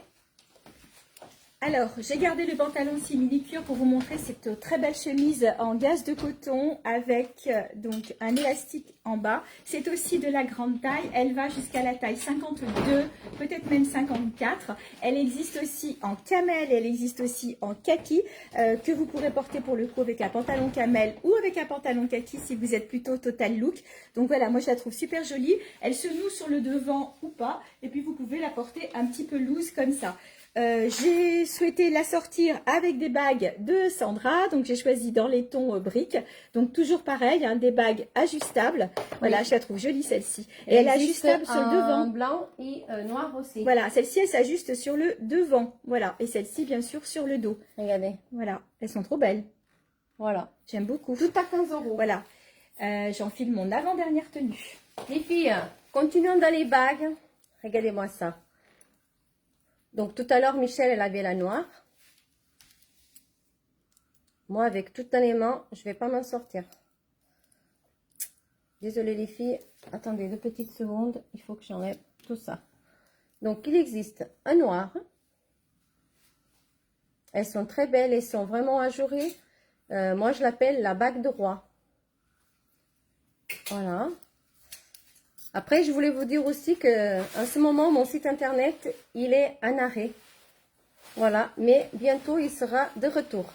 Alors, j'ai gardé le pantalon simili-cuir pour vous montrer cette très belle chemise en gaze de coton avec donc un élastique en bas. C'est aussi de la grande taille. Elle va jusqu'à la taille 52, peut-être même 54. Elle existe aussi en camel, elle existe aussi en kaki que vous pourrez porter pour le coup avec un pantalon camel ou avec un pantalon kaki si vous êtes plutôt total look. Donc voilà, moi je la trouve super jolie. Elle se noue sur le devant ou pas. Et puis vous pouvez la porter un petit peu loose comme ça. J'ai souhaité la sortir avec des bagues de Sandra, donc j'ai choisi dans les tons briques, donc toujours pareil, hein, des bagues ajustables. Voilà, oui. Je la trouve jolie celle-ci. Et elle est ajustable sur le devant. Blanc et noir aussi. Voilà, celle-ci elle s'ajuste sur le devant, voilà, et celle-ci bien sûr sur le dos. Regardez. Voilà, elles sont trop belles. Voilà. J'aime beaucoup. Tout à 15 €. Voilà, j'enfile mon avant-dernière tenue. Les filles, continuons dans les bagues. Regardez-moi ça. Donc, tout à l'heure, Michel, elle avait la noire. Moi, avec tout un aimant, je ne vais pas m'en sortir. Désolée, les filles. Attendez 2 petites secondes. Il faut que j'enlève tout ça. Donc, il existe un noir. Elles sont très belles. Elles sont vraiment ajourées. Moi, je l'appelle la bague de roi. Voilà. Après, je voulais vous dire aussi que en ce moment, mon site internet, il est en arrêt. Voilà, mais bientôt, il sera de retour.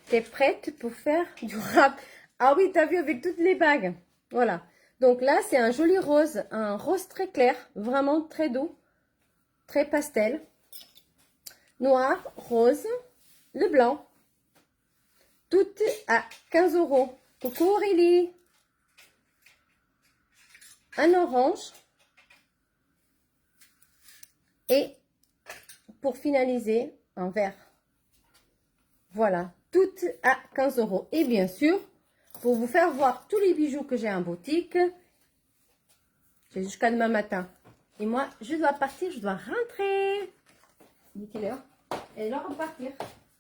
T'es prête pour faire du rap? Ah oui, t'as vu avec toutes les bagues. Voilà. Donc là, c'est un joli rose, un rose très clair, vraiment très doux, très pastel. Noir, rose, le blanc. Toutes à 15 €. Coucou Aurélie. Un orange. Et pour finaliser, un vert. Voilà. Toutes à 15 €. Et bien sûr, pour vous faire voir tous les bijoux que j'ai en boutique, j'ai jusqu'à demain matin. Et moi, je dois partir, je dois rentrer. Il est quelle heure? Elle est l'heure de partir.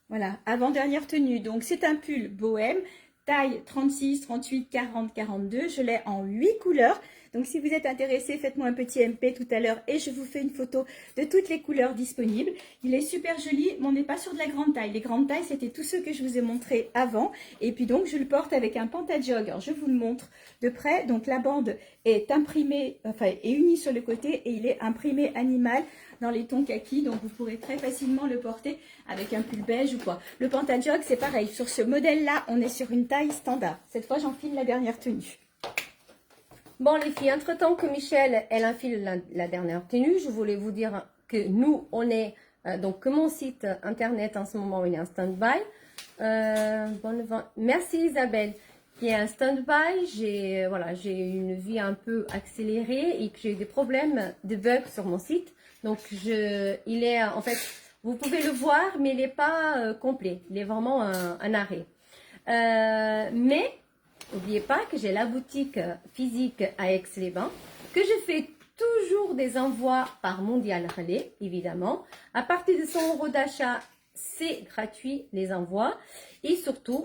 Voilà, avant-dernière tenue. Donc, c'est un pull bohème, taille 36, 38, 40, 42. Je l'ai en 8 couleurs. Donc, si vous êtes intéressé, faites-moi un petit MP tout à l'heure et je vous fais une photo de toutes les couleurs disponibles. Il est super joli, mais on n'est pas sur de la grande taille. Les grandes tailles, c'était tous ceux que je vous ai montrés avant. Et puis donc, je le porte avec un pantajog. Alors, je vous le montre de près. Donc, la bande est imprimée, enfin, est unie sur le côté et il est imprimé animal dans les tons kaki, donc vous pourrez très facilement le porter avec un pull beige ou quoi. Le pantajog, c'est pareil. Sur ce modèle-là, on est sur une taille standard. Cette fois, j'enfile la dernière tenue. Bon, les filles, entre-temps que Michel, elle enfile la dernière tenue, je voulais vous dire que nous, on est, donc que mon site internet en ce moment, il est en stand-by. Merci Isabelle, qui est en stand-by. J'ai une vie un peu accélérée et que j'ai des problèmes de bugs sur mon site. Donc, il est, en fait, vous pouvez le voir, mais il n'est pas complet. Il est vraiment un arrêt. Mais, n'oubliez pas que j'ai la boutique physique à Aix-les-Bains, que je fais toujours des envois par Mondial Relais, évidemment. À partir de 100 € d'achat, c'est gratuit les envois. Et surtout,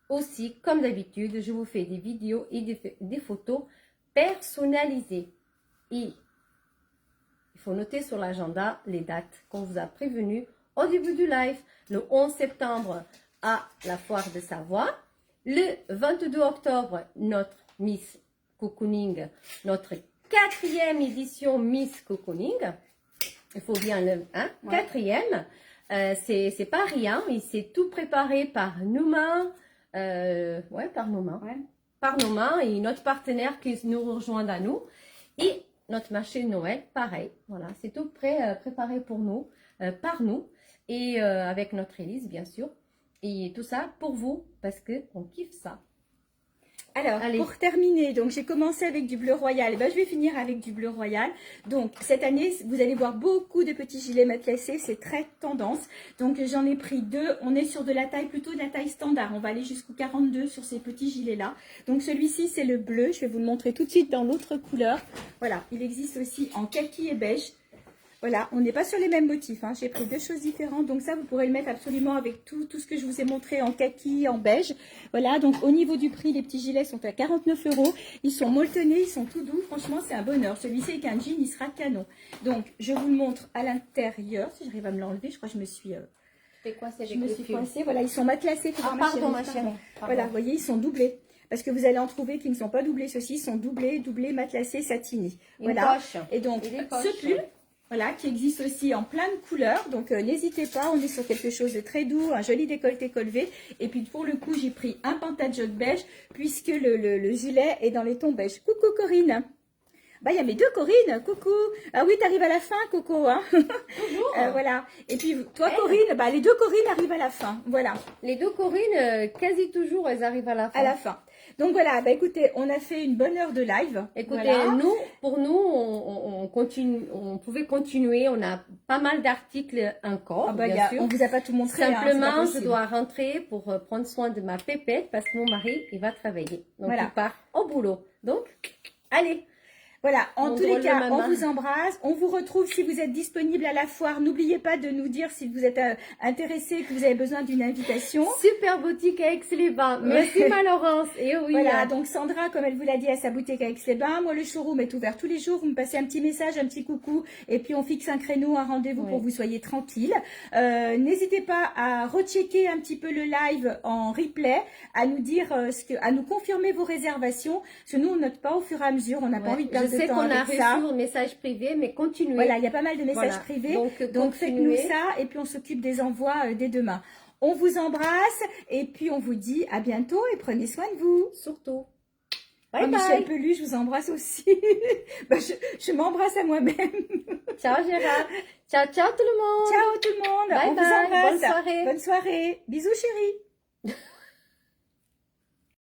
aussi, comme d'habitude, je vous fais des vidéos et des photos personnalisées. Et il faut noter sur l'agenda les dates qu'on vous a prévenues au début du live. Le 11 septembre à la foire de Savoie. Le 22 octobre, notre Miss Cocooning, notre 4e édition Miss Cocooning. Il faut bien le... Hein, ouais. 4e. C'est pas rien, mais c'est tout préparé par nos mains. Par nos mains. Ouais. Par nos mains et notre partenaire qui nous rejoint à nous. Et notre marché de Noël, pareil. Voilà, c'est tout préparé pour nous, par nous. Et avec notre Élise, bien sûr. Et tout ça pour vous, parce qu'on kiffe ça. Alors, pour terminer, donc j'ai commencé avec du bleu royal. Et ben, je vais finir avec du bleu royal. Donc, cette année, vous allez voir beaucoup de petits gilets matelassés. C'est très tendance. Donc, j'en ai pris 2. On est sur de la taille, plutôt de la taille standard. On va aller jusqu'au 42 sur ces petits gilets-là. Donc, celui-ci, c'est le bleu. Je vais vous le montrer tout de suite dans l'autre couleur. Voilà, il existe aussi en kaki et beige. Voilà, on n'est pas sur les mêmes motifs, hein. J'ai pris 2 choses différentes, donc ça vous pourrez le mettre absolument avec tout ce que je vous ai montré en kaki, en beige. Voilà, donc au niveau du prix, les petits gilets sont à 49 €. Ils sont molletonnés, ils sont tout doux, franchement c'est un bonheur. Celui-ci avec un jean, il sera canon. Donc je vous le montre à l'intérieur, si j'arrive à me l'enlever, je crois que je me suis... coincée, voilà, ils sont matelassés. Pardon ma chérie. Voilà, vous voyez, ils sont doublés. Parce que vous allez en trouver qui ne sont pas doublés, ceux-ci ils sont doublés, matelassés, satinés. Voilà, et donc ce pull... Voilà, qui existe aussi en plein de couleurs. Donc, n'hésitez pas, on est sur quelque chose de très doux, un joli décolleté colleté. Et puis, pour le coup, j'ai pris un pantalon beige, puisque le gilet est dans les tons beige. Coucou Corinne. Bah, il y a mes 2 Corinne, coucou. Ah oui, tu arrives à la fin, Coco. Hein. Toujours. Voilà. Et puis, toi, Corinne, bah, les 2 Corinne arrivent à la fin. Voilà. Les 2 Corinne, quasi toujours, elles arrivent à la fin. À la fin. Donc voilà, bah écoutez, on a fait une bonne heure de live. Écoutez, voilà. pour nous, on continue, on pouvait continuer. On a pas mal d'articles encore, bien sûr. On vous a pas tout montré. Simplement, je dois rentrer pour prendre soin de ma pépette parce que mon mari, il va travailler. Donc, il part au boulot. Donc, allez. Voilà, en tous les cas, on vous embrasse. On vous retrouve si vous êtes disponible à la foire. N'oubliez pas de nous dire si vous êtes intéressé, que vous avez besoin d'une invitation. Super boutique à Aix-les-Bains. Merci Laurence. Et oui. Voilà, donc Sandra, comme elle vous l'a dit, à sa boutique à Aix-les-Bains. Moi, le showroom est ouvert tous les jours. Vous me passez un petit message, un petit coucou. Et puis, on fixe un créneau, un rendez-vous pour que vous soyez tranquille. N'hésitez pas à rechecker un petit peu le live en replay, à nous dire, à nous confirmer vos réservations. Parce que nous, on note pas au fur et à mesure. On n'a pas envie de perdre. Je sais qu'on a reçu un message privé, mais continuez. Voilà, il y a pas mal de messages privés. Donc faites-nous ça et puis on s'occupe des envois dès demain. On vous embrasse et puis on vous dit à bientôt et prenez soin de vous. Surtout. Bye bye. Michel Pelu, je vous embrasse aussi. Je m'embrasse à moi-même. Ciao Gérard. Ciao, ciao tout le monde. Ciao tout le monde. Bye on bye. vous embrasse. Bonne soirée. Bonne soirée. Bisous chérie.